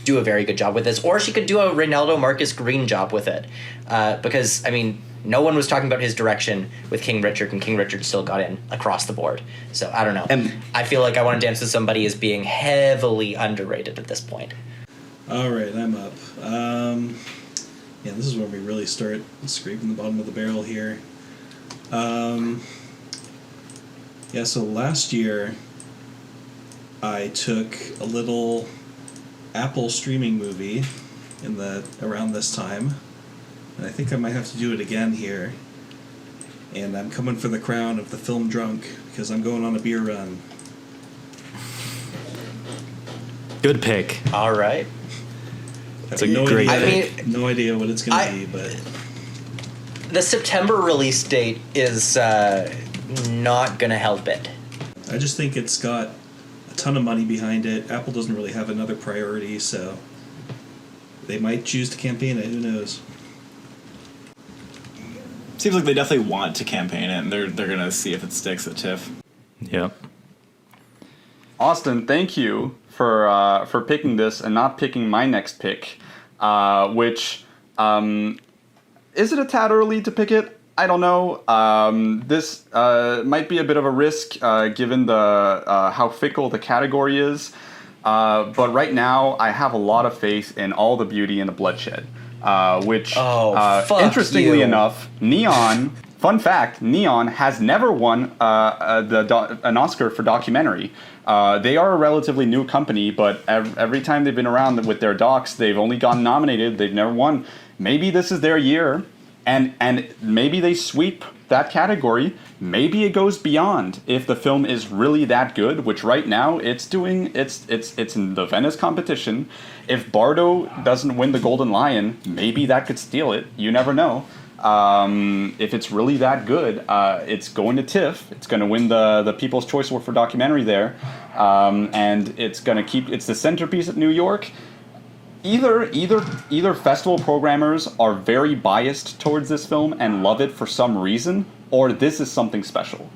do a very good job with this. Or she could do a Reynaldo Marcus Green job with it. Because, I mean, no one was talking about his direction with King Richard, and King Richard still got in across the board. So, I don't know. I feel like I Want to Dance with Somebody is being heavily underrated at this point. All right, I'm up. Yeah, this is when we really start scraping the bottom of the barrel here. Yeah, so last year I took a little Apple streaming movie around this time, and I think I might have to do it again here. And I'm coming for the crown of the film drunk because I'm going on a beer run. Good pick. All right. That's a great pick. No idea what it's going to be, but the September release date is not going to help it. I just think it's got a ton of money behind it. Apple doesn't really have another priority, so they might choose to campaign it. Who knows? Seems like they definitely want to campaign it, and they're going to see if it sticks at TIFF. Yep. Austin, thank you for picking this and not picking my next pick, which is it a tad early to pick it? I don't know. This might be a bit of a risk given the how fickle the category is. But right now, I have a lot of faith in All the Beauty and the Bloodshed, which, interestingly enough, Neon. Fun fact: Neon has never won an Oscar for documentary. They are a relatively new company, but every time they've been around with their docs, they've only gotten nominated. They've never won. Maybe this is their year, and maybe they sweep that category. Maybe it goes beyond if the film is really that good, which right now it's in the Venice competition. If Bardo doesn't win the Golden Lion, maybe that could steal it. You never know. If it's really that good, it's going to TIFF. It's going to win the People's Choice Award for documentary there, and it's going to it's the centerpiece at New York. Either festival programmers are very biased towards this film and love it for some reason, or this is something special.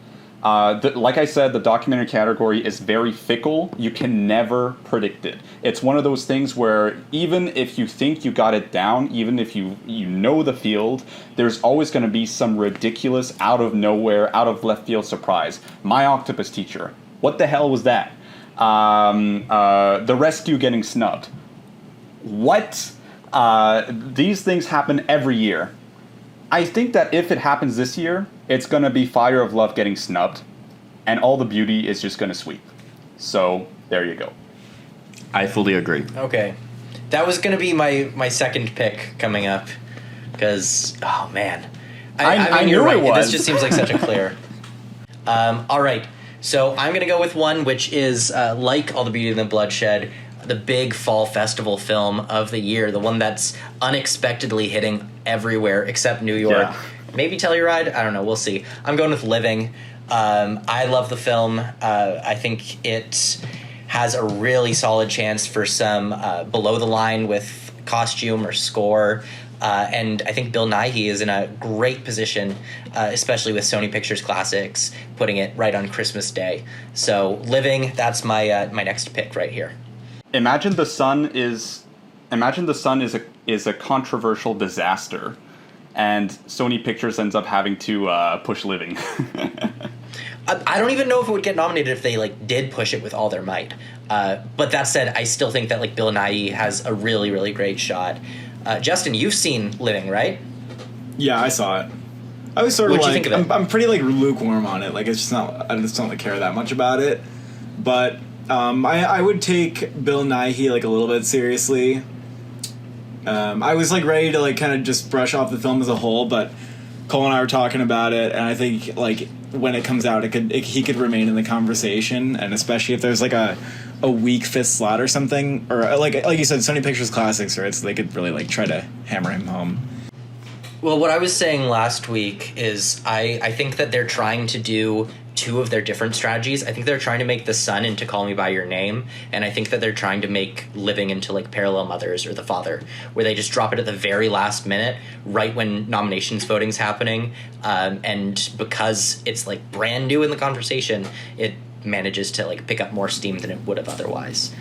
Like I said, the documentary category is very fickle. You can never predict it. It's one of those things where even if you think you got it down, even if you know the field, there's always going to be some ridiculous, out of nowhere, out of left field surprise. My Octopus Teacher. What the hell was that? The Rescue getting snubbed. What? These things happen every year. I think that if it happens this year, it's going to be Fire of Love getting snubbed, and All the Beauty is just going to sweep. So, there you go. I fully agree. Okay. That was going to be my second pick coming up, because, oh man. I mean, you're right. This just seems like such a clear. All right. So, I'm going to go with one which is, like All the Beauty and the Bloodshed, the big fall festival film of the year, the one that's unexpectedly hitting everywhere except New York. Yeah. Maybe Telluride? I don't know. We'll see. I'm going with Living. I love the film. I think it has a really solid chance for some below the line with costume or score. And I think Bill Nighy is in a great position, especially with Sony Pictures Classics, putting it right on Christmas Day. So Living, that's my my next pick right here. Imagine the Sun is a controversial disaster, and Sony Pictures ends up having to push Living. I don't even know if it would get nominated if they did push it with all their might. But that said, I still think that Bill Nighy has a really, really great shot. Justin, you've seen Living, right? Yeah, I saw it. I was sort of What'd you think of it? I'm pretty lukewarm on it. It's just not. I just don't care that much about it. But I would take Bill Nighy a little bit seriously. I was ready to kind of just brush off the film as a whole, but Cole and I were talking about it, and I think when it comes out, he could remain in the conversation, and especially if there's a weak fifth slot or something, or like you said, Sony Pictures Classics, right? So they could really try to hammer him home. Well, what I was saying last week is I think that they're trying to do two of their different strategies. I think they're trying to make The Son into Call Me By Your Name, and I think that they're trying to make Living into Parallel Mothers or The Father, where they just drop it at the very last minute, right when nominations voting's happening, and because it's brand new in the conversation, it manages to pick up more steam than it would have otherwise.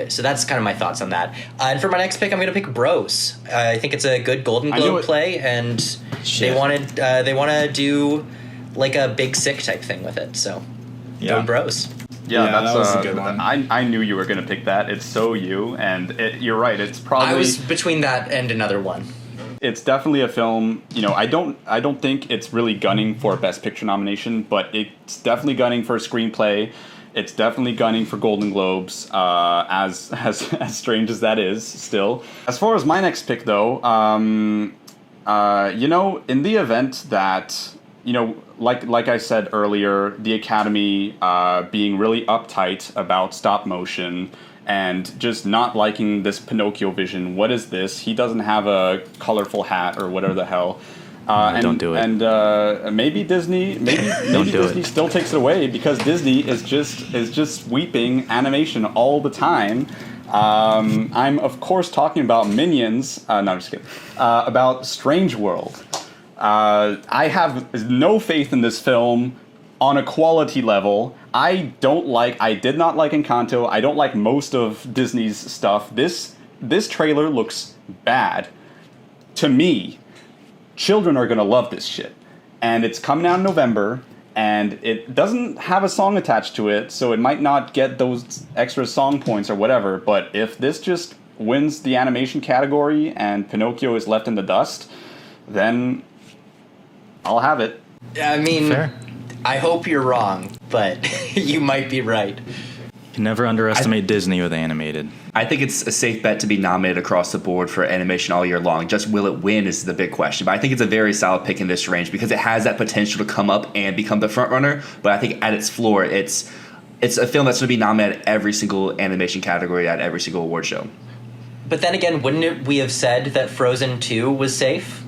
So that's kind of my thoughts on that. And for my next pick, I'm going to pick Bros. I think it's a good Golden Globe play, and they want to do a Big Sick type thing with it. So, go Bros. Yeah, that was a good one. I knew you were going to pick that. It's so you, and you're right. It's probably. I was between that and another one. It's definitely a film. I don't think it's really gunning for a Best Picture nomination, but it's definitely gunning for a screenplay. It's definitely gunning for Golden Globes, as strange as that is still. As far as my next pick, though, in the event that, like I said earlier, the Academy being really uptight about stop motion and just not liking this Pinocchio vision. What is this? He doesn't have a colorful hat or whatever the hell. Don't do it. And maybe Disney still takes it away because Disney is just sweeping animation all the time. I'm of course talking about Minions. No, I'm just kidding. About Strange World. I have no faith in this film on a quality level, I did not like Encanto. I don't like most of Disney's stuff. This trailer looks bad. To me, children are going to love this shit. And it's coming out in November, and it doesn't have a song attached to it, so it might not get those extra song points or whatever. But if this just wins the animation category and Pinocchio is left in the dust, then I'll have it. I mean, Fair. I hope you're wrong, but you might be right. You can never underestimate Disney with animated. I think it's a safe bet to be nominated across the board for animation all year long. Just will it win is the big question. But I think it's a very solid pick in this range because it has that potential to come up and become the front runner. But I think at its floor, it's a film that's going to be nominated at every single animation category at every single award show. But then again, wouldn't we have said that Frozen 2 was safe?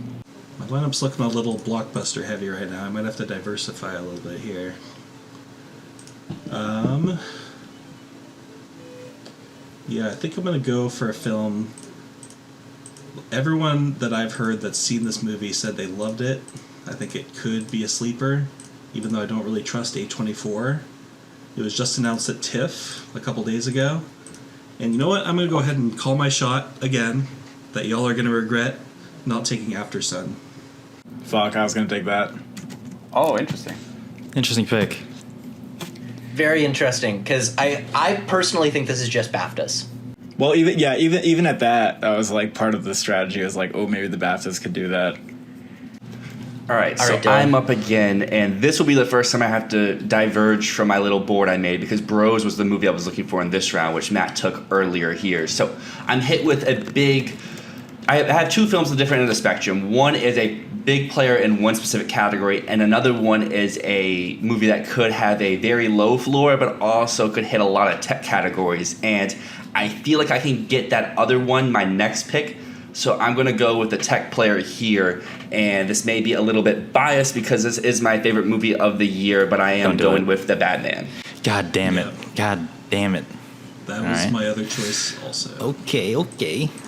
My lineup's looking a little blockbuster heavy right now. I might have to diversify a little bit here. Yeah, I think I'm going to go for a film. Everyone that I've heard that's seen this movie said they loved it. I think it could be a sleeper, even though I don't really trust A24. It was just announced at TIFF a couple days ago. And you know what? I'm going to go ahead and call my shot again that y'all are going to regret not taking After Sun. Fuck, I was going to take that. Oh, interesting. Interesting pick. Very interesting, because I personally think this is just BAFTAs. Well, even at that was like part of the strategy. Was like, oh, maybe the BAFTAs could do that. All right, so Dylan. I'm up again, and this will be the first time I have to diverge from my little board I made because Bros was the movie I was looking for in this round, which Matt took earlier here. So I'm hit with a big... I have two films on the different end of the spectrum. One is a big player in one specific category, and another one is a movie that could have a very low floor, but also could hit a lot of tech categories. And I feel like I can get that other one, my next pick. So I'm going to go with the tech player here. And this may be a little bit biased because this is my favorite movie of the year, but I am going with The Batman. God damn it. God damn it. That was my other choice also. Okay.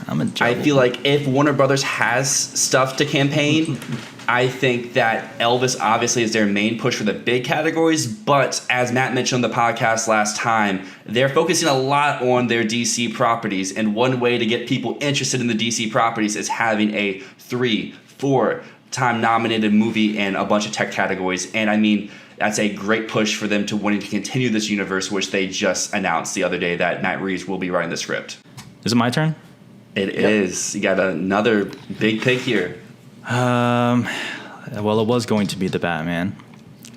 I'm a joke. I feel like if Warner Brothers has stuff to campaign, I think that Elvis obviously is their main push for the big categories, but as Matt mentioned on the podcast last time, they're focusing a lot on their DC properties, and one way to get people interested in the DC properties is having a 3-4 time nominated movie in a bunch of tech categories, and I mean, that's a great push for them to wanting to continue this universe, which they just announced the other day that Matt Reeves will be writing the script. Is it my turn? It is. You got another big pick here. Well, it was going to be The Batman,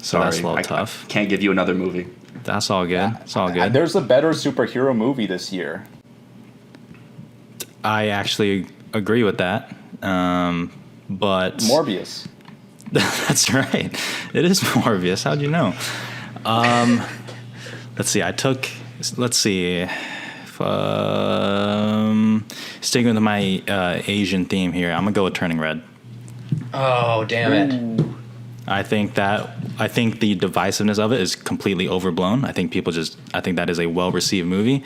so that's a little tough. I can't give you another movie. That's all good. It's all good. There's a better superhero movie this year. I actually agree with that, but... Morbius. That's right. It is Morbius. How'd you know? Let's see. Sticking with my Asian theme here, I'm gonna go with Turning Red. Oh, damn it. I think the divisiveness of it is completely overblown. I think that is a well-received movie.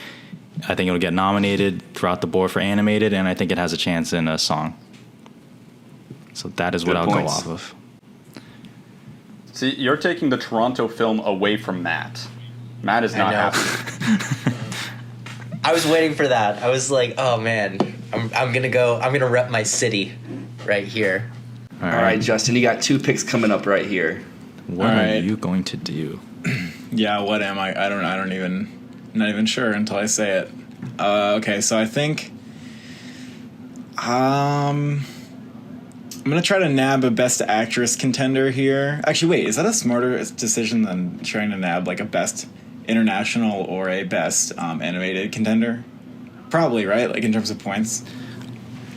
I think it'll get nominated throughout the board for animated, and I think it has a chance in a song. So that is what I'll go off of. See, you're taking the Toronto film away from Matt. Matt is not happy. I was waiting for that. I was like, oh man, I'm gonna rep my city right here. All right, Justin, you got two picks coming up right here. What are you going to do? Yeah, what am I? Not even sure until I say it. Okay, so I think I'm going to try to nab a Best Actress contender here. Actually, wait, is that a smarter decision than trying to nab like a Best International or a Best Animated contender? Probably, right? Like in terms of points?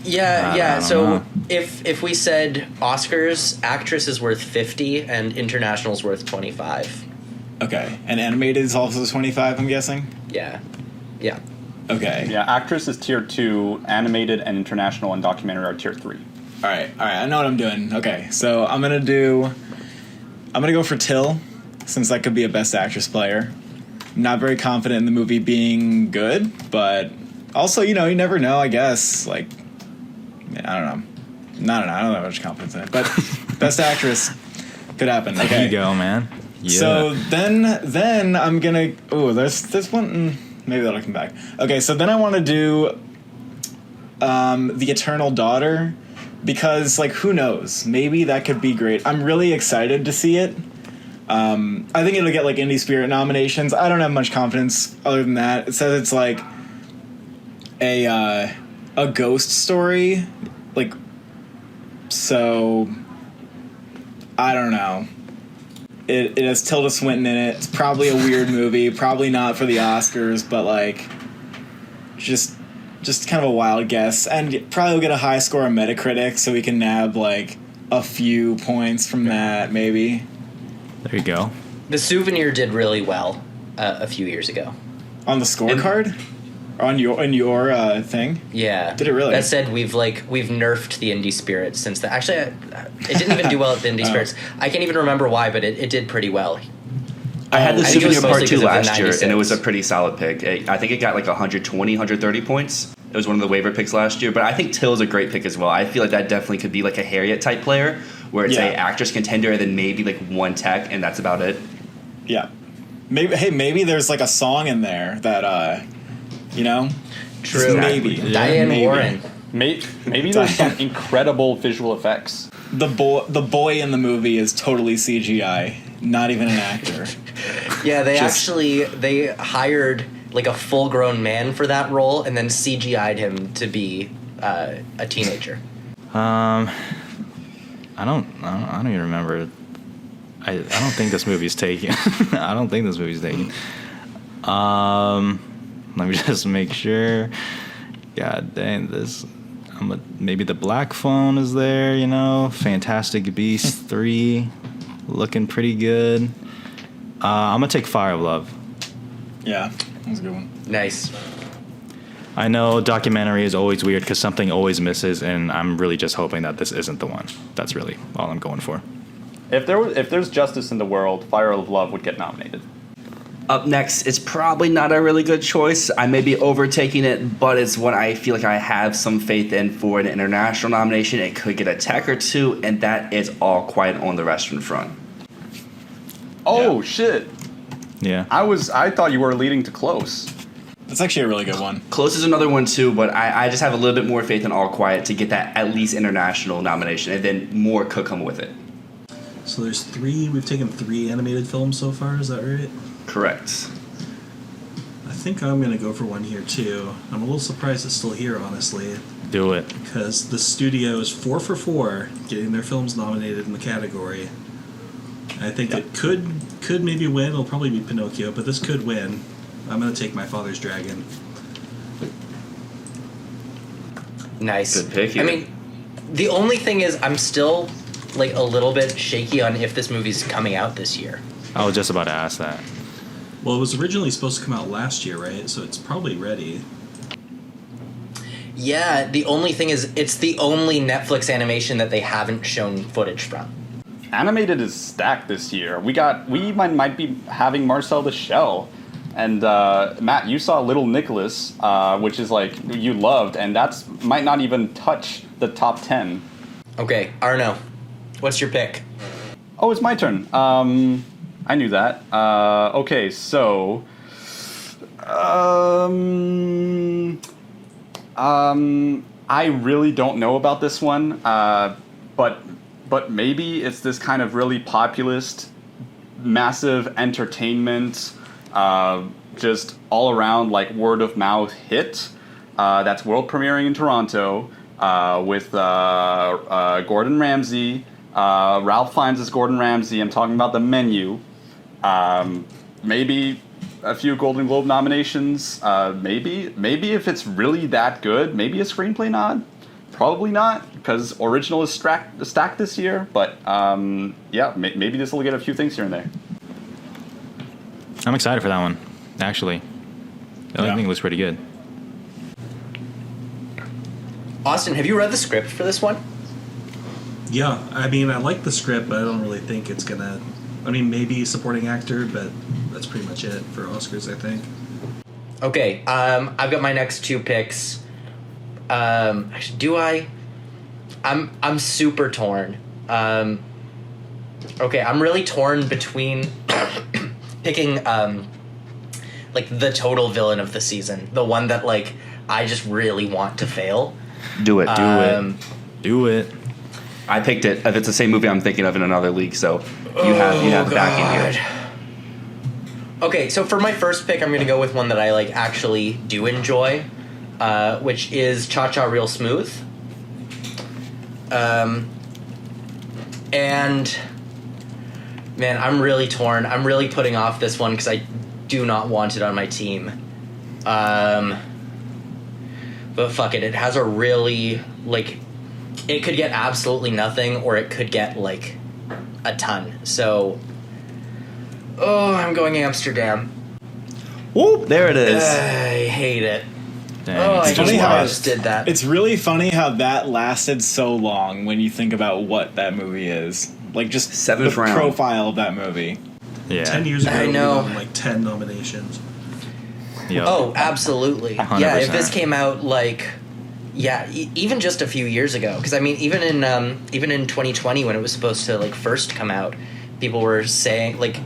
Yeah. So if we said Oscars, Actress is worth 50 and International is worth 25. Okay, and Animated is also 25, I'm guessing? Yeah. Okay. Yeah, Actress is tier 2, Animated and International and Documentary are tier 3. All right, I know what I'm doing. Okay, so I'm gonna go for Till, since that could be a Best Actress player. I'm not very confident in the movie being good, but also, you never know, I guess. Like, I don't know. I don't have much confidence in it, but Best Actress could happen. Okay. There you go, man. Yeah. So then I'm gonna. Oh, there's one. Maybe that'll come back. Okay, so then I want to do The Eternal Daughter, because like who knows? Maybe that could be great. I'm really excited to see it. I think it'll get like Indie Spirit nominations. I don't have much confidence other than that. It says it's like a ghost story, like, so I don't know. It has Tilda Swinton in it. It's probably a weird movie, probably not for the Oscars, but like just kind of a wild guess, and probably will get a high score on Metacritic, so we can nab like a few points from that, maybe. There you go. The Souvenir did really well a few years ago. On the scorecard? On your thing? Yeah. Did it really? That said, we've nerfed the Indie Spirit since that. Actually, it didn't even do well at the Indie Spirits. I can't even remember why, but it did pretty well. I had the Souvenir Part 2 'cause of the last year, 96. and it was a pretty solid pick. I think it got like 120, 130 points. It was one of the waiver picks last year, but I think Till's a great pick as well. I feel like that definitely could be like a Harriet-type player, where it's a actress contender and then maybe like one tech, and that's about it. Yeah. Maybe there's like a song in there that, you know? True. Maybe. Diane Warren. Maybe there's some incredible visual effects. The boy in the movie is totally CGI, not even an actor. Yeah, they hired like a full-grown man for that role, and then CGI'd him to be a teenager. I don't even remember. I don't think this movie's taken. I don't think this movie's taken. Let me just make sure. God dang this. Maybe The Black Phone is there, you know. Fantastic Beasts 3, looking pretty good. I'm gonna take Fire of Love. Yeah, that's a good one. Nice. I know documentary is always weird because something always misses, and I'm really just hoping that this isn't the one. That's really all I'm going for. If there's justice in the world, Fire of Love would get nominated. Up next, it's probably not a really good choice. I may be overtaking it, but it's one I feel like I have some faith in for an international nomination. It could get a tech or two, and that is All Quiet on the Western Front. Oh, shit. Yeah. I thought you were leading to Close. That's actually a really good one. Close is another one too, but I just have a little bit more faith in All Quiet to get that at least international nomination, and then more could come with it. So we've taken 3 animated films so far, is that right? Correct. I think I'm going to go for one here too. I'm a little surprised it's still here, honestly. Do it. Because the studio is 4 for 4 getting their films nominated in the category. I think it could maybe win. It'll probably be Pinocchio, but this could win. I'm going to take My Father's Dragon. Nice. Good pick here. I mean, the only thing is I'm still like a little bit shaky on if this movie's coming out this year. I was just about to ask that. Well, it was originally supposed to come out last year, right? So it's probably ready. Yeah, the only thing is it's the only Netflix animation that they haven't shown footage from. Animated is stacked this year. We might be having Marcel the Shell. And Matt, you saw Little Nicholas, which is like you loved, and that's might not even touch the top 10. Okay, Arnaud, what's your pick? Oh, it's my turn. I knew that. Okay, so I really don't know about this one, but maybe it's this kind of really populist, massive entertainment, just all around like word of mouth hit that's world premiering in Toronto with Gordon Ramsay. Ralph Fiennes as Gordon Ramsay. I'm talking about The Menu. Maybe a few Golden Globe nominations. Maybe if it's really that good, maybe a screenplay nod. Probably not, because original is stacked this year. But yeah, maybe this will get a few things here and there. I'm excited for that one, actually. I think it looks pretty good. Austin, have you read the script for this one? Yeah, I mean, I like the script, but I don't really think it's gonna... I mean, maybe supporting actor, but that's pretty much it for Oscars, I think. Okay, I've got my next 2 picks. Actually, do I? I'm super torn. Okay, I'm really torn between picking like the total villain of the season, the one that like I just really want to fail. Do it. Do it. I picked it. If it's the same movie I'm thinking of in another league, so you have backing here. Okay, so for my first pick, I'm gonna go with one that I like actually do enjoy, which is Cha Cha Real Smooth. And man, I'm really torn. I'm really putting off this one because I do not want it on my team. But fuck it, it has a really like. It could get absolutely nothing, or it could get, like, a ton. So, I'm going Amsterdam. Whoop, there it is. I hate it. Dang. I just did that. It's really funny how that lasted so long when you think about what that movie is. Like, just Seventh the round. profile of that movie. Yeah. 10 years ago, I we know. won like 10 nominations. Yep. Oh, absolutely. 100%. Yeah, if this came out, like... Yeah, even just a few years ago, because I mean, even in 2020 when it was supposed to like first come out, people were saying like,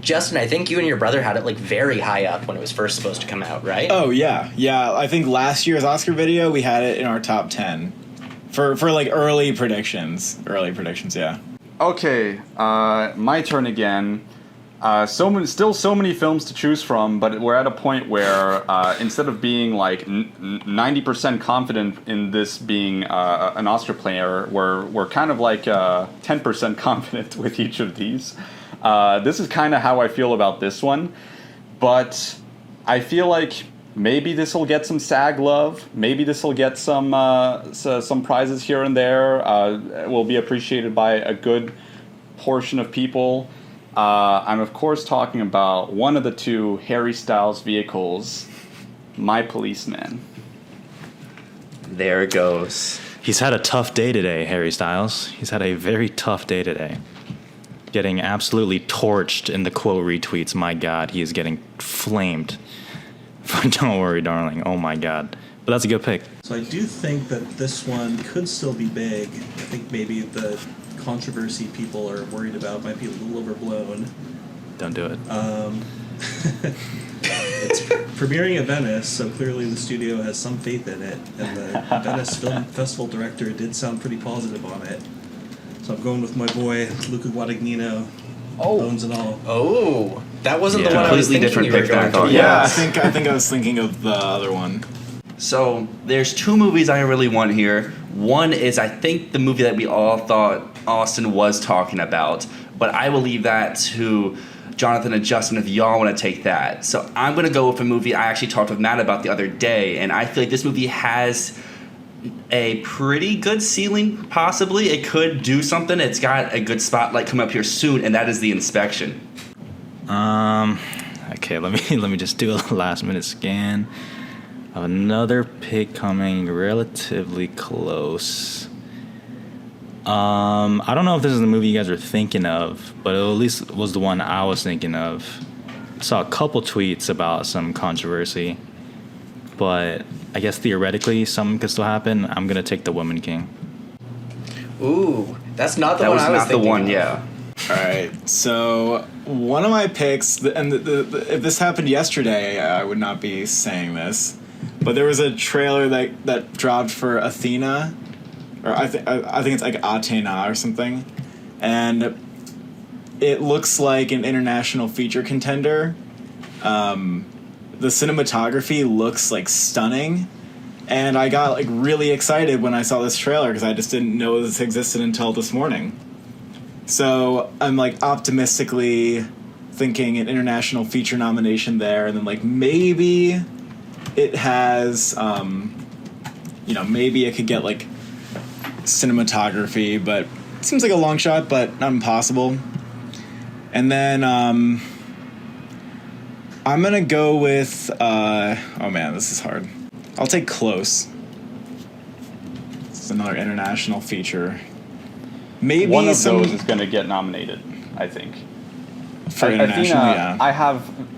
Justin, I think you and your brother had it like very high up when it was first supposed to come out, right? Oh yeah. I think last year's Oscar video we had it in our top 10 for like early predictions. Yeah. Okay, my turn again. Still so many films to choose from, but we're at a point where instead of being like 90% confident in this being an Oscar player, we're kind of like 10% confident with each of these. This is kind of how I feel about this one, but I feel like maybe this will get some SAG love. Maybe this will get some prizes here and there. Will be appreciated by a good portion of people. I'm of course talking about one of the two Harry Styles vehicles, My Policeman. There it goes. He's had a tough day today, Harry Styles. He's had a very tough day today. Getting absolutely torched in the quote retweets. My God, he is getting flamed. Don't worry, darling. Oh my God. But that's a good pick. So I do think that this one could still be big. I think maybe the controversy people are worried about might be a little overblown. Don't do it. It's premiering at Venice, so clearly the studio has some faith in it, and the Venice Film Festival director did sound pretty positive on it. So I'm going with my boy Luca Guadagnino. Bones and all. Oh, that wasn't the one I was Completely thinking different you were pick than I going thought. to. Yeah, I think I was thinking of the other one. So there's two movies I really want here. One is I think the movie that we all thought Austin was talking about, but I will leave that to Jonathan and Justin if y'all want to take that. So I'm going to go with a movie I actually talked with Matt about the other day, and I feel like this movie has a pretty good ceiling, possibly. It could do something. It's got a good spotlight coming up here soon, and that is The Inspection. Okay, let me just do a last minute scan. Another pick coming relatively close. I don't know if this is the movie you guys are thinking of, but it at least was the one I was thinking of. I saw a couple tweets about some controversy, but I guess theoretically something could still happen. I'm gonna take The Woman King. Ooh, that's not the That one was I was not the thinking one, of. yeah. All right, so one of my picks, and if this happened yesterday, I would not be saying this, but there was a trailer that dropped for Athena, or I think it's like Athena or something, and it looks like an international feature contender. The cinematography looks like stunning, and I got like really excited when I saw this trailer because I just didn't know this existed until this morning. So I'm like optimistically thinking an international feature nomination there, and then like maybe it has, maybe it could get like cinematography, but it seems like a long shot, but not impossible. And then I'm gonna go with oh man, this is hard. I'll take Close. It's another international feature. Maybe one of those is going to get nominated, I think. For international, Athena, yeah.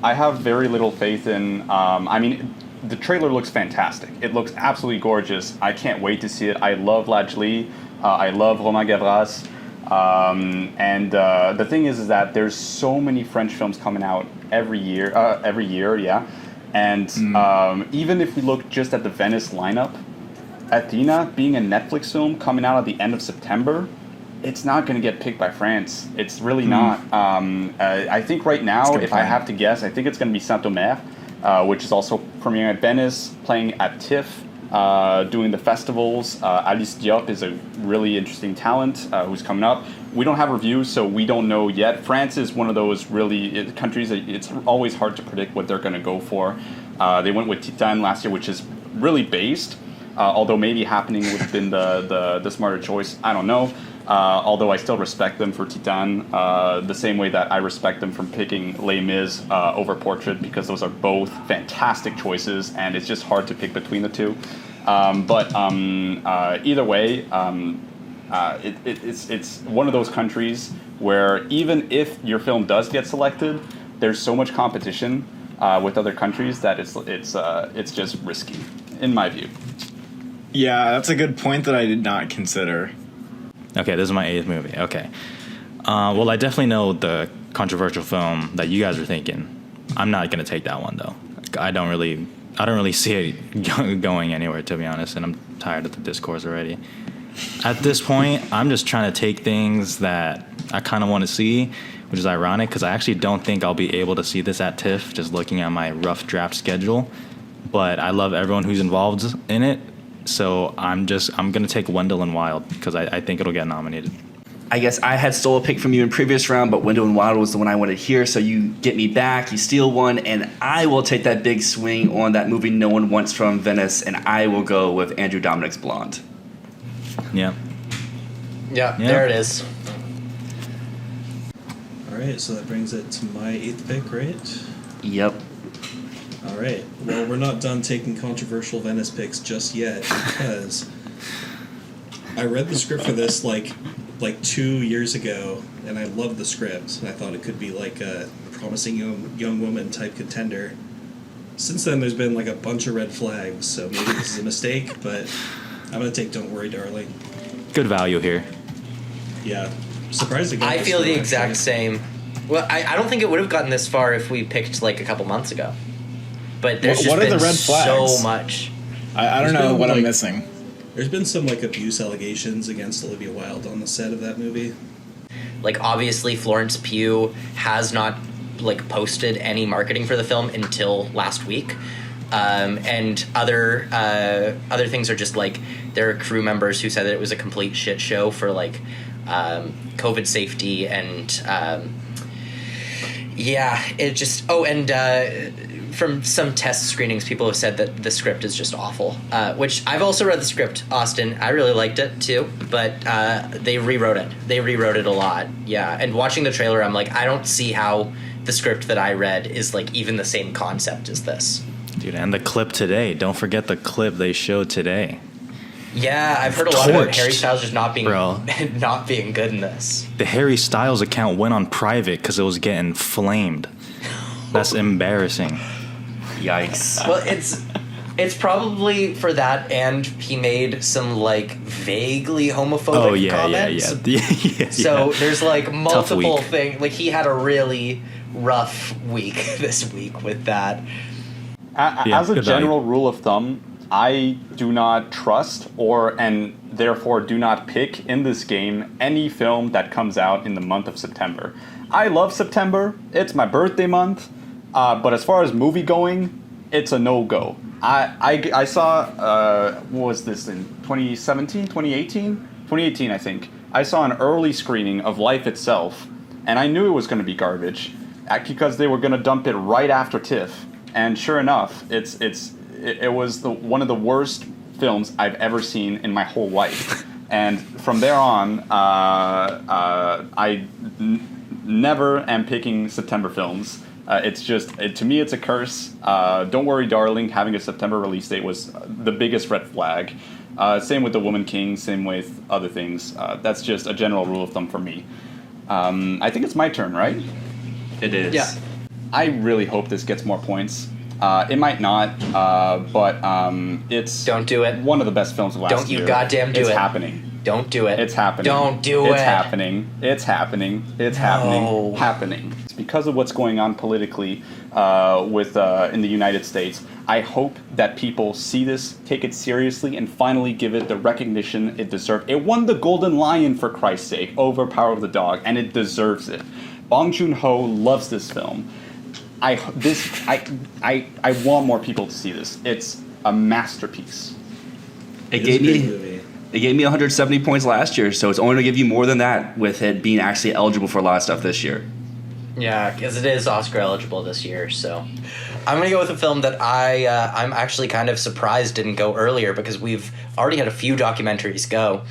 I have very little faith in. The trailer looks fantastic. It looks absolutely gorgeous. I can't wait to see it. I love Lajli. I love Romain Gavras. And the thing is that there's so many French films coming out every year, yeah. And even if we look just at the Venice lineup, Athena being a Netflix film coming out at the end of September, it's not going to get picked by France. It's really not. I think right now, if I have to guess, I think it's going to be Saint-Omer, which is also premiering at Venice, playing at TIFF, doing the festivals. Alice Diop is a really interesting talent who's coming up. We don't have reviews, so we don't know yet. France is one of those countries that it's always hard to predict what they're going to go for. They went with Titan last year, which is really based, although maybe Happening would have been the smarter choice. I don't know. Although I still respect them for Titan, the same way that I respect them from picking Les Mis over Portrait, because those are both fantastic choices, and it's just hard to pick between the two. But either way, it's one of those countries where even if your film does get selected, there's so much competition with other countries that it's just risky, in my view. Yeah, that's a good point that I did not consider. Okay, this is my 8th movie. Okay. Well, I definitely know the controversial film that you guys are thinking. I'm not going to take that one, though. I don't really see it going anywhere, to be honest, and I'm tired of the discourse already. At this point, I'm just trying to take things that I kind of want to see, which is ironic because I actually don't think I'll be able to see this at TIFF, just looking at my rough draft schedule. But I love everyone who's involved in it. So I'm going to take Wendell and Wild because I think it'll get nominated. I guess I had stole a pick from you in previous round, but Wendell and Wild was the one I wanted here. So you get me back, you steal one, and I will take that big swing on that movie no one wants from Venice, and I will go with Andrew Dominik's Blonde. Yeah. Yeah, there it is. All right, so that brings it to my 8th pick, right? Yep. All right. Well, we're not done taking controversial Venice picks just yet because I read the script for this like 2 years ago, and I loved the script, and I thought it could be like a promising young woman type contender. Since then, there's been like a bunch of red flags, so maybe this is a mistake, but I'm going to take Don't Worry, Darling. Good value here. Yeah. Surprisingly. I feel the exact same. Well, I don't think it would have gotten this far if we picked like a couple months ago. But there's what just are been the red flags? so much. I don't know what I'm missing. There's been some like abuse allegations against Olivia Wilde on the set of that movie. Like obviously Florence Pugh has not like posted any marketing for the film until last week. And other things are just like there are crew members who said that it was a complete shit show for like COVID safety and it just from some test screenings, people have said that the script is just awful, which I've also read the script, Austin. I really liked it, too, but they rewrote it. They rewrote it a lot, yeah. And watching the trailer, I'm like, I don't see how the script that I read is, like, even the same concept as this. Dude, and the clip today. Don't forget the clip they showed today. Yeah, I've heard a lot about Harry Styles just not being good in this. The Harry Styles account went on private because it was getting flamed. That's embarrassing. Yikes. Well, it's probably for that, and he made some like vaguely homophobic comments. Yeah. So there's like multiple things. Like he had a really rough week this week with that. As a general rule of thumb, I do not trust and therefore do not pick in this game any film that comes out in the month of September. I love September. It's my birthday month. But as far as movie going, it's a no-go. I saw, what was this, in 2017, 2018? 2018, I think. I saw an early screening of Life Itself, and I knew it was going to be garbage because they were going to dump it right after TIFF. And sure enough, it was one of the worst films I've ever seen in my whole life. And from there on, I never am picking September films. It's just, to me, it's a curse. Don't Worry, Darling, having a September release date was the biggest red flag. Same with The Woman King, same with other things. That's just a general rule of thumb for me. I think it's my turn, right? It is. Yeah. I really hope this gets more points. It might not, but it's Don't do it. One of the best films of last year. Don't you goddamn do it. It's happening. Don't do it. It's happening. Don't do it. It's happening. It's happening. It's happening. It's because of what's going on politically with in the United States. I hope that people see this, take it seriously, and finally give it the recognition it deserves. It won the Golden Lion, for Christ's sake, over Power of the Dog, and it deserves it. Bong Joon-ho loves this film. I want more people to see this. It's a masterpiece. It gave me 170 points last year, so it's only going to give you more than that with it being actually eligible for a lot of stuff this year. Yeah, because it is Oscar eligible this year, so I'm going to go with a film that I'm actually kind of surprised didn't go earlier because we've already had a few documentaries go.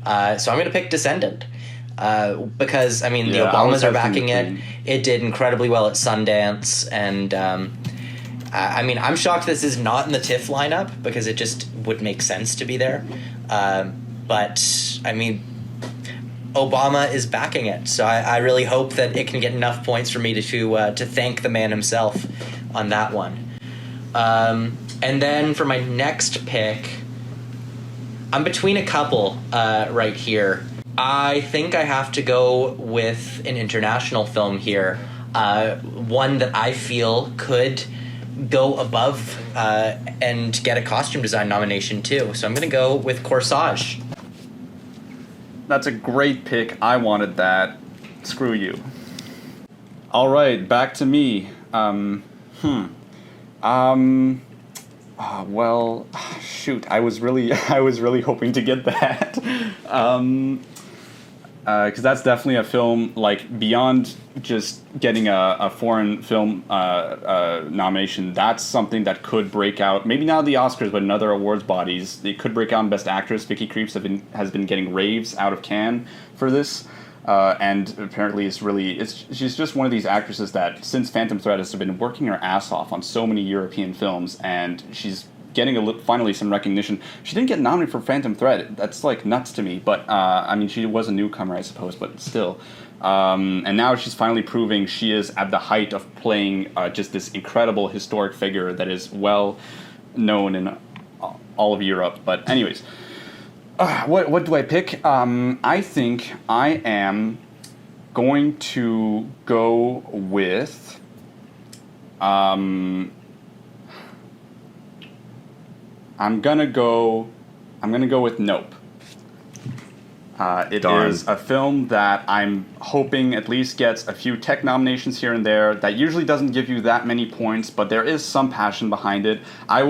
So I'm going to pick Descendant. Because, I mean, the Obamas are backing it. It did incredibly well at Sundance, and I mean, I'm shocked this is not in the TIFF lineup because it just would make sense to be there. But, I mean, Obama is backing it, so I really hope that it can get enough points for me to thank the man himself on that one. And then for my next pick, I'm between a couple right here. I think I have to go with an international film here, one that I feel could go above and get a costume design nomination too. So I'm going to go with Corsage. That's a great pick. I wanted that. Screw you. All right, back to me. Well, shoot. I was really hoping to get that. Because that's definitely a film, like, beyond just getting a foreign film nomination. That's something that could break out, maybe not the Oscars, but in other awards bodies. It could break out in Best Actress. Vicky Krieps has been getting raves out of Cannes for this. And apparently she's just one of these actresses that, since Phantom Thread, has been working her ass off on so many European films, and she's getting finally some recognition. She didn't get nominated for Phantom Thread. That's like nuts to me. But I mean, she was a newcomer, I suppose, but still. And now she's finally proving she is at the height of playing just this incredible historic figure that is well known in all of Europe. But anyways, what do I pick? I think I am going to go with. I'm gonna go with Nope. It is a film that I'm hoping at least gets a few tech nominations here and there. That usually doesn't give you that many points, but there is some passion behind it. I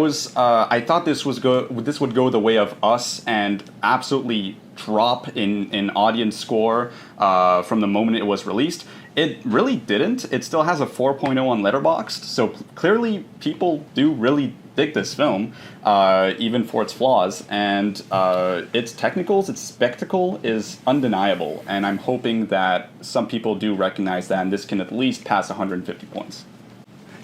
thought this would go the way of Us and absolutely drop in audience score from the moment it was released. It really didn't. It still has a 4.0 on Letterboxd, so clearly people do really dig this film, even for its flaws, and its technicals, its spectacle is undeniable, and I'm hoping that some people do recognize that, and this can at least pass 150 points.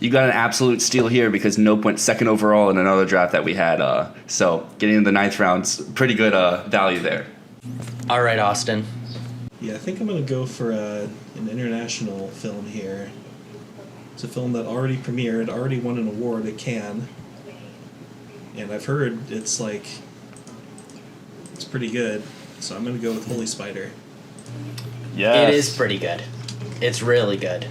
You got an absolute steal here because Nope went second overall in another draft that we had, so getting in the 9th round's pretty good value there. All right, Austin. Yeah, I think I'm going to go for an international film here. It's a film that already premiered, already won an award at Cannes. And I've heard it's pretty good, so I'm going to go with Holy Spider. Yes. It is pretty good. It's really good.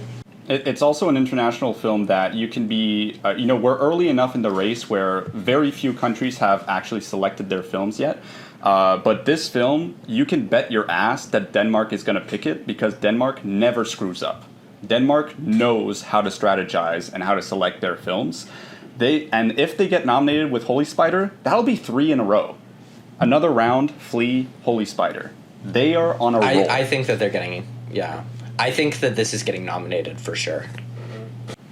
It's also an international film that you can be, we're early enough in the race where very few countries have actually selected their films yet. But this film, you can bet your ass that Denmark is going to pick it because Denmark never screws up. Denmark knows how to strategize and how to select their films. And if they get nominated with Holy Spider, that'll be 3 in a row. Another round, Flea, Holy Spider. They are on a roll. I think that they're getting, yeah. I think that this is getting nominated for sure.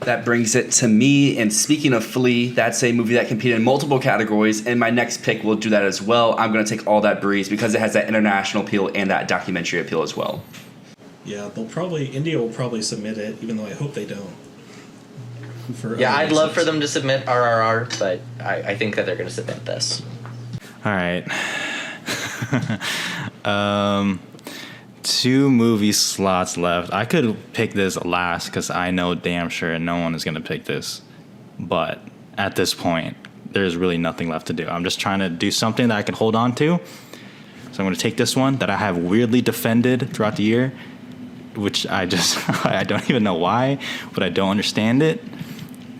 That brings it to me, and speaking of Flea, that's a movie that competed in multiple categories, and my next pick will do that as well. I'm going to take All That Breeze because it has that international appeal and that documentary appeal as well. Yeah, India will probably submit it, even though I hope they don't. I'd love for them to submit RRR, but I think that they're going to submit this. All right. 2 movie slots left. I could pick this last because I know damn sure no one is going to pick this. But at this point, there's really nothing left to do. I'm just trying to do something that I can hold on to. So I'm going to take this one that I have weirdly defended throughout the year, which I don't even know why, but I don't understand it.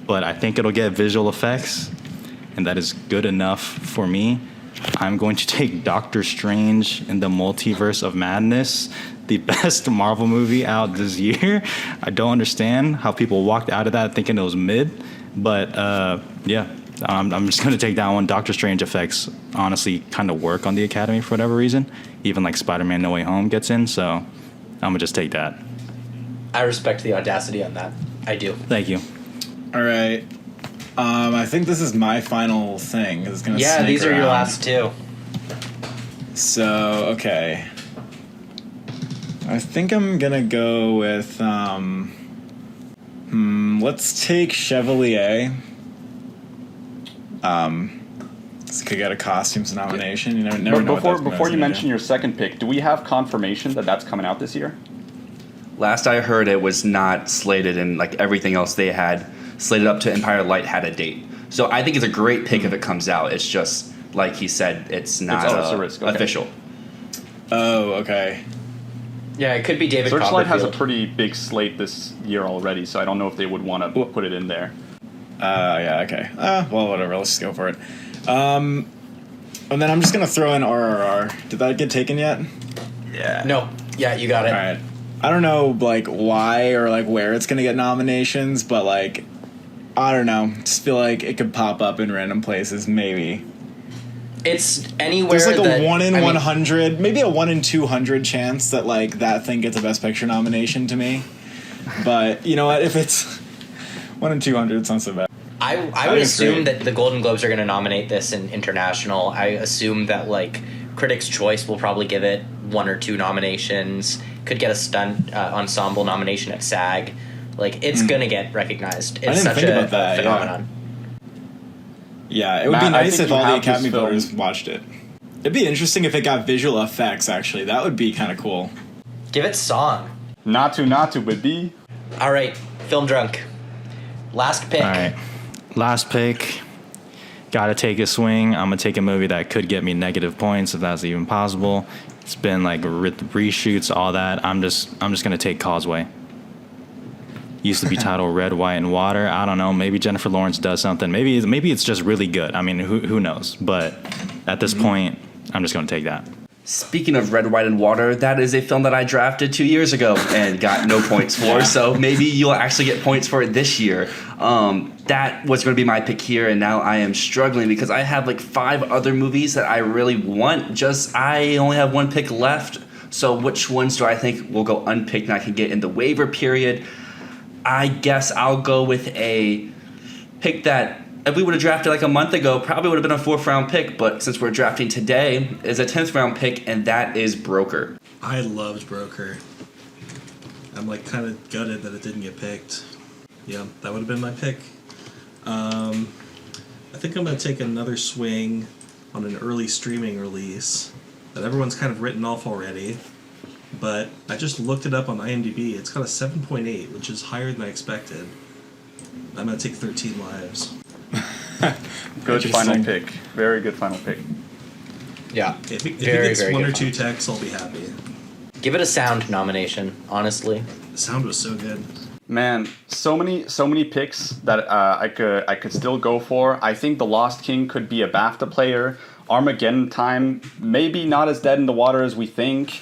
But I think it'll get visual effects, and that is good enough for me. I'm going to take Doctor Strange in the Multiverse of Madness, the best Marvel movie out this year. I don't understand how people walked out of that thinking it was mid, but yeah, I'm just going to take that one. Doctor Strange effects honestly kind of work on the Academy for whatever reason. Even like Spider-Man No Way Home gets in, so I'm going to just take that. I respect the audacity on that. I do. Thank you. All right. I think this is my final thing. It's gonna these are your last two. So, okay. I think I'm gonna go with, let's take Chevalier. This could get a costumes nomination. You never know. Before you mention your second pick, do we have confirmation that that's coming out this year? Last I heard, it was not slated, and like everything else they had slated up to Empire Light had a date. So I think it's a great pick if it comes out. It's just, like he said, it's not a risk. Okay. official. Oh, okay. Yeah, it could be David Searchlight Copperfield. has a pretty big slate this year already, so I don't know if they would want to put it in there. Yeah, okay. Well, whatever. Let's just go for it. And then I'm just going to throw in RRR. Did that get taken yet? Yeah. No. Yeah, you got it. All right. I don't know, like, why or, like, where it's going to get nominations, but, like, I don't know. Just feel like it could pop up in random places, maybe. It's anywhere. There's, like, that, a 1 in 100, maybe a 1 in 200 chance that, like, that thing gets a Best Picture nomination to me. But, you know what? If it's 1 in 200, it's not so bad. I would assume that the Golden Globes are going to nominate this in international. I assume that, like, Critics' Choice will probably give it 1 or 2 nominations. Could get a stunt ensemble nomination at SAG. Like, it's going to get recognized. It's such a phenomenon. Yeah, it would be nice if all the Academy voters watched it. It'd be interesting if it got visual effects, actually. That would be kind of cool. Give it song. Natu, baby. All right, Film Drunk. Last pick. All right. Last pick. Gotta take a swing. I'm gonna take a movie that could get me negative points if that's even possible. It's been like reshoots, all that. I'm just gonna take Causeway. Used to be titled Red, White, and Water. I don't know. Maybe Jennifer Lawrence does something. Maybe it's just really good. I mean, who knows? But at this point, I'm just gonna take that. Speaking of Red, White, and Water, that is a film that I drafted 2 years ago and got no points for. So maybe you'll actually get points for it this year. That was going to be my pick here, and now I am struggling because I have like 5 other movies that I really want. I only have 1 pick left. So which ones do I think will go unpicked and I can get in the waiver period? I guess I'll go with a pick that, if we would have drafted like a month ago, probably would have been a 4th round pick, but since we're drafting today, is a 10th round pick, and that is Broker. I loved Broker. I'm like kind of gutted that it didn't get picked. Yeah, that would have been my pick. I think I'm going to take another swing on an early streaming release that everyone's kind of written off already, but I just looked it up on IMDb. It's got a 7.8, which is higher than I expected. I'm going to take 13 Lives. Good final pick. Very good final pick. Yeah. If it gets 1 or 2 techs, I'll be happy. Give it a sound nomination, honestly. The sound was so good. Man, so many picks that I could still go for. I think The Lost King could be a BAFTA player. Armageddon Time, maybe not as dead in the water as we think.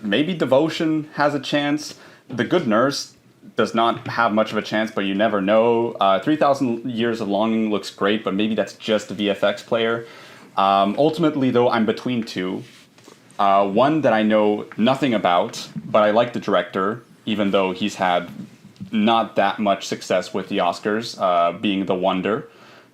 Maybe Devotion has a chance. The Good Nurse does not have much of a chance, but you never know. 3,000 Years of Longing looks great, but maybe that's just a VFX player. Ultimately, though, I'm between 2. One that I know nothing about, but I like the director, even though he's had not that much success with the Oscars, being The Wonder.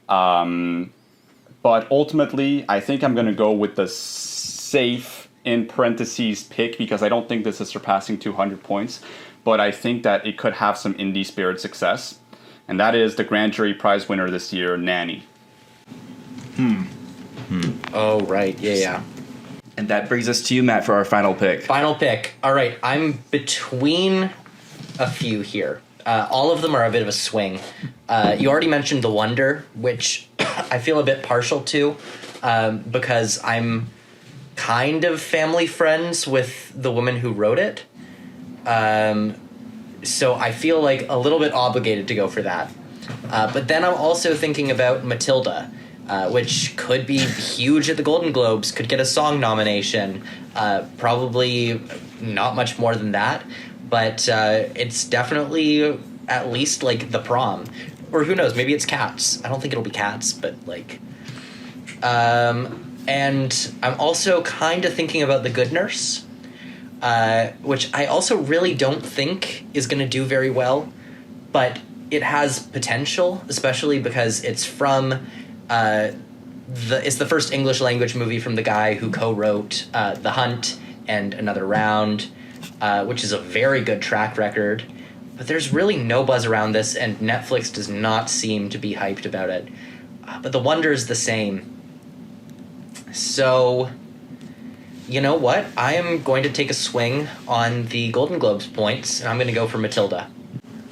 But ultimately, I think I'm going to go with the safe, in parentheses, pick, because I don't think this is surpassing 200 points. But I think that it could have some indie spirit success. And that is the Grand Jury Prize winner this year, Nanny. Oh, right. Yeah. And that brings us to you, Matt, for our final pick. Final pick. All right. I'm between a few here. All of them are a bit of a swing. You already mentioned The Wonder, which I feel a bit partial to because I'm kind of family friends with the woman who wrote it. So I feel like a little bit obligated to go for that. But then I'm also thinking about Matilda, which could be huge at the Golden Globes, could get a song nomination, probably not much more than that, but it's definitely at least like The Prom. Or who knows, maybe it's Cats. I don't think it'll be Cats, but like... and I'm also kind of thinking about The Good Nurse, which I also really don't think is going to do very well, but it has potential, especially because it's from it's the first English language movie from the guy who co-wrote The Hunt and Another Round, which is a very good track record. But there's really no buzz around this, and Netflix does not seem to be hyped about it. But the wonder is the same. So, you know what? I am going to take a swing on the Golden Globes points, and I'm going to go for Matilda.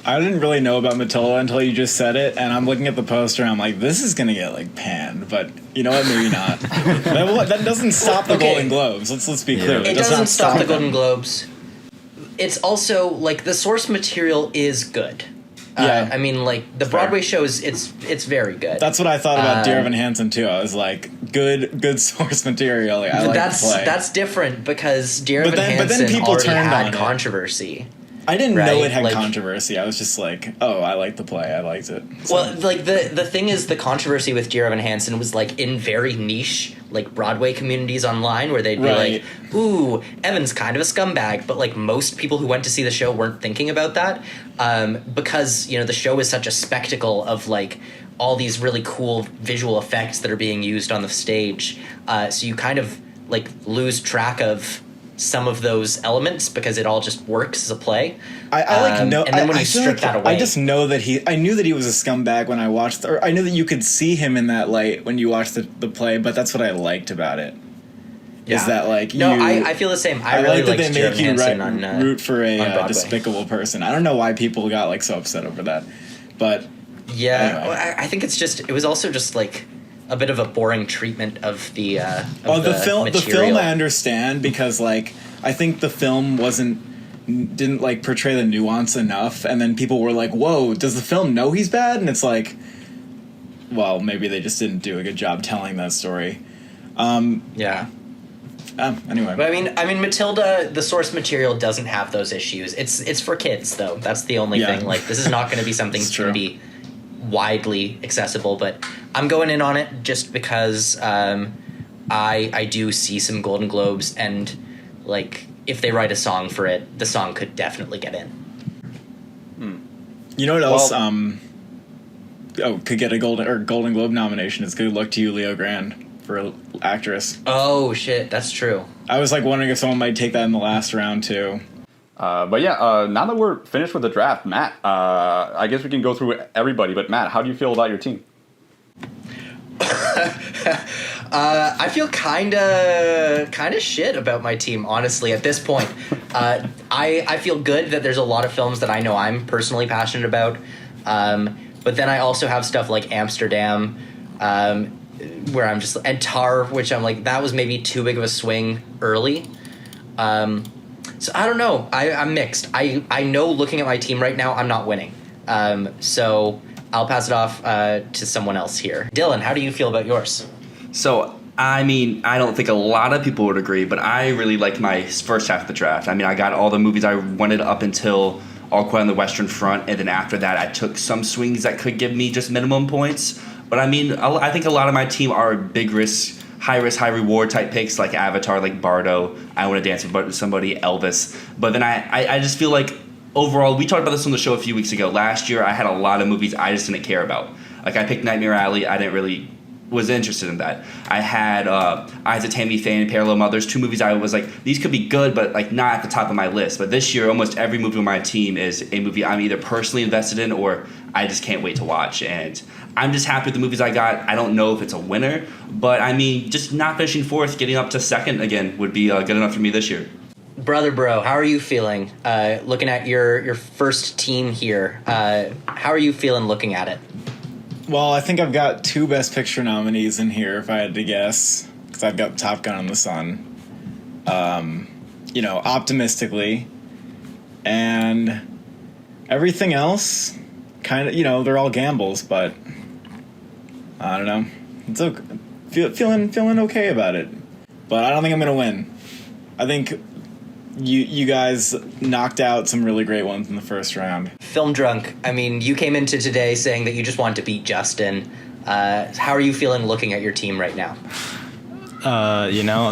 I didn't really know about Matilda until you just said it, and I'm looking at the poster and I'm like, this is going to get, like, panned, but you know what, maybe not. that doesn't stop the Golden Globes, let's be clear. It doesn't stop the Golden Globes. It's also, like, the source material is good. Yeah. I mean, like, the Broadway shows, it's very good. That's what I thought about Dear Evan Hansen, too. I was like, good source material. Like, I like the play. That's different, because Dear Evan Hansen already had controversy. I didn't know it had controversy. I was just like, oh, I like the play. I liked it. So. Well, like, the thing is, the controversy with Dear Evan Hansen was, like, in very niche, like, Broadway communities online, where they'd be like, ooh, Evan's kind of a scumbag, but, like, most people who went to see the show weren't thinking about that, because, you know, the show is such a spectacle of, like, all these really cool visual effects that are being used on the stage, so you kind of, like, lose track of some of those elements because it all just works as a play. And then when you strip that away, I just know that I knew that he was a scumbag when I watched, or I knew that you could see him in that light when you watched the play. But that's what I liked about it. Yeah. Is that like I feel the same. I really like that they make you root for a despicable person. I don't know why people got like so upset over that, but yeah, anyway. Well, I think it was also just like a bit of a boring treatment of the the film. Material. The film I understand because like I think the film didn't like portray the nuance enough, and then people were like, "Whoa, does the film know he's bad?" And it's like, well, maybe they just didn't do a good job telling that story. Yeah. Anyway, but I mean, Matilda, the source material doesn't have those issues. It's for kids though. That's the only thing. Like, this is not going to be something that's going to be widely accessible. But I'm going in on it just because I do see some Golden Globes, and like if they write a song for it, the song could definitely get in. You know what else? Could get a Golden Globe nomination. It's Good Luck to You, Leo Grand. For actress. Oh shit, that's true. I was like wondering if someone might take that in the last round too. But yeah, now that we're finished with the draft, Matt, I guess we can go through everybody. But Matt, how do you feel about your team? I feel kind of shit about my team, honestly. At this point, I feel good that there's a lot of films that I know I'm personally passionate about, but then I also have stuff like Amsterdam. Where I'm just, and Tar, which I'm like, that was maybe too big of a swing early. So I don't know. I'm mixed. I know looking at my team right now, I'm not winning. So I'll pass it off to someone else here. Dylan, how do you feel about yours? So, I mean, I don't think a lot of people would agree, but I really liked my first half of the draft. I mean, I got all the movies I wanted up until All Quiet on the Western Front, and then after that, I took some swings that could give me just minimum points. But I mean, I think a lot of my team are big risk, high reward type picks like Avatar, like Bardo, I Want to Dance with Somebody, Elvis. But then I just feel like overall, we talked about this on the show a few weeks ago. Last year, I had a lot of movies I just didn't care about. Like I picked Nightmare Alley, I didn't really was interested in that. I had Eyes of Tammy Faye and Parallel Mothers, two movies I was like, these could be good, but like not at the top of my list. But this year, almost every movie on my team is a movie I'm either personally invested in or I just can't wait to watch. And I'm just happy with the movies I got. I don't know if it's a winner, but I mean, just not finishing fourth, getting up to second again would be good enough for me this year. Brother Bro, how are you feeling? Looking at your first team here, how are you feeling looking at it? Well, I think I've got two Best Picture nominees in here, if I had to guess, because I've got Top Gun and The Sun. optimistically. And everything else, kind of, they're all gambles, but I don't know. It's okay. Feeling okay about it. But I don't think I'm going to win. I think you guys knocked out some really great ones in the first round. Film drunk. I mean, you came into today saying that you just wanted to beat Justin. How are you feeling looking at your team right now?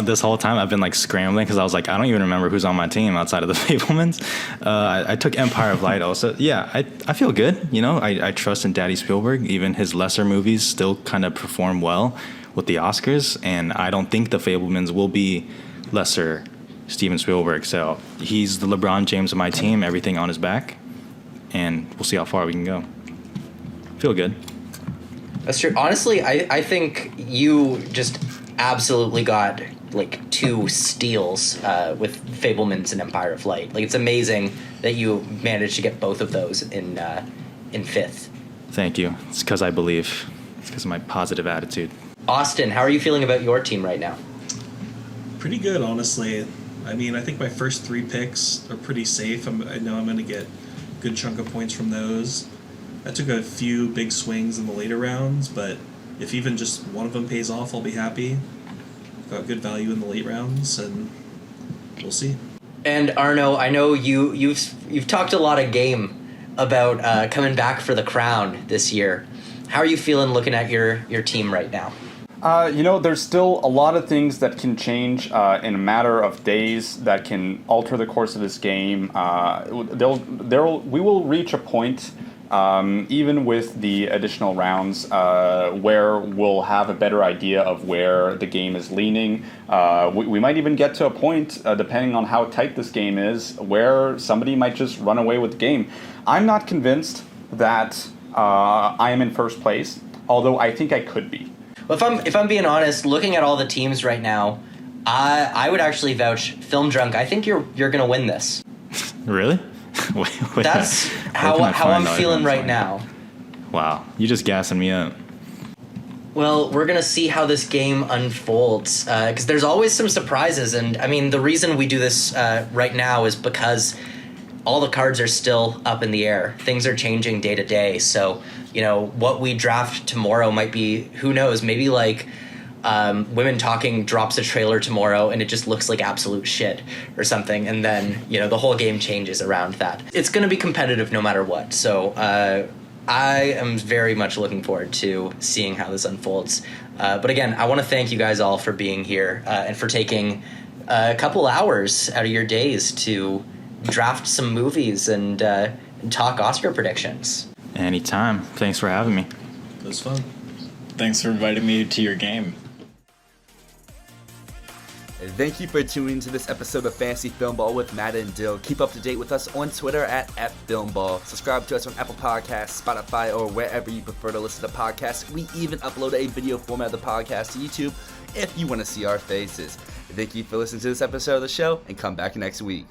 This whole time I've been like scrambling because I was like, I don't even remember who's on my team outside of the Fablemans. I took Empire of Light also. Yeah, I feel good. I trust in Daddy Spielberg. Even his lesser movies still kind of perform well with the Oscars, and I don't think the Fablemans will be lesser Steven Spielberg. So he's the LeBron James of my team, everything on his back, and we'll see how far we can go. Feel good. That's true. Honestly, I think you just absolutely got like 2 steals with Fablemans and Empire of Light. Like, it's amazing that you managed to get both of those in 5th. Thank you. It's because I believe. It's because of my positive attitude. Austin, how are you feeling about your team right now? Pretty good, honestly. I mean, I think my first 3 picks are pretty safe. I know I'm going to get a good chunk of points from those. I took a few big swings in the later rounds, but if even just one of them pays off, I'll be happy. Got good value in the late rounds, and we'll see. And Arnaud, I know you've talked a lot of game about coming back for the crown this year. How are you feeling looking at your team right now? There's still a lot of things that can change in a matter of days that can alter the course of this game. We will reach a point, even with the additional rounds, where we'll have a better idea of where the game is leaning. We might even get to a point, depending on how tight this game is, where somebody might just run away with the game. I'm not convinced that I am in first place, although I think I could be. Well, if I'm being honest, looking at all the teams right now, I would actually vouch Film Drunk. I think you're going to win this. Really? wait, That's how I'm feeling right now. Wow, you just gassing me up. Well, we're going to see how this game unfolds, because there's always some surprises. And, I mean, the reason we do this right now is because all the cards are still up in the air. Things are changing day to day. So, what we draft tomorrow might be, who knows, maybe like Women Talking drops a trailer tomorrow and it just looks like absolute shit or something. And then, the whole game changes around that. It's going to be competitive no matter what. So I am very much looking forward to seeing how this unfolds. But again, I want to thank you guys all for being here and for taking a couple hours out of your days to draft some movies and talk Oscar predictions. Anytime. Thanks for having me. It was fun. Thanks for inviting me to your game. Thank you for tuning into this episode of Fantasy Filmball with Matt and Dyl. Keep up to date with us on Twitter at @Filmball. Subscribe to us on Apple Podcasts, Spotify, or wherever you prefer to listen to podcasts. We even upload a video format of the podcast to YouTube if you want to see our faces. Thank you for listening to this episode of the show, and come back next week.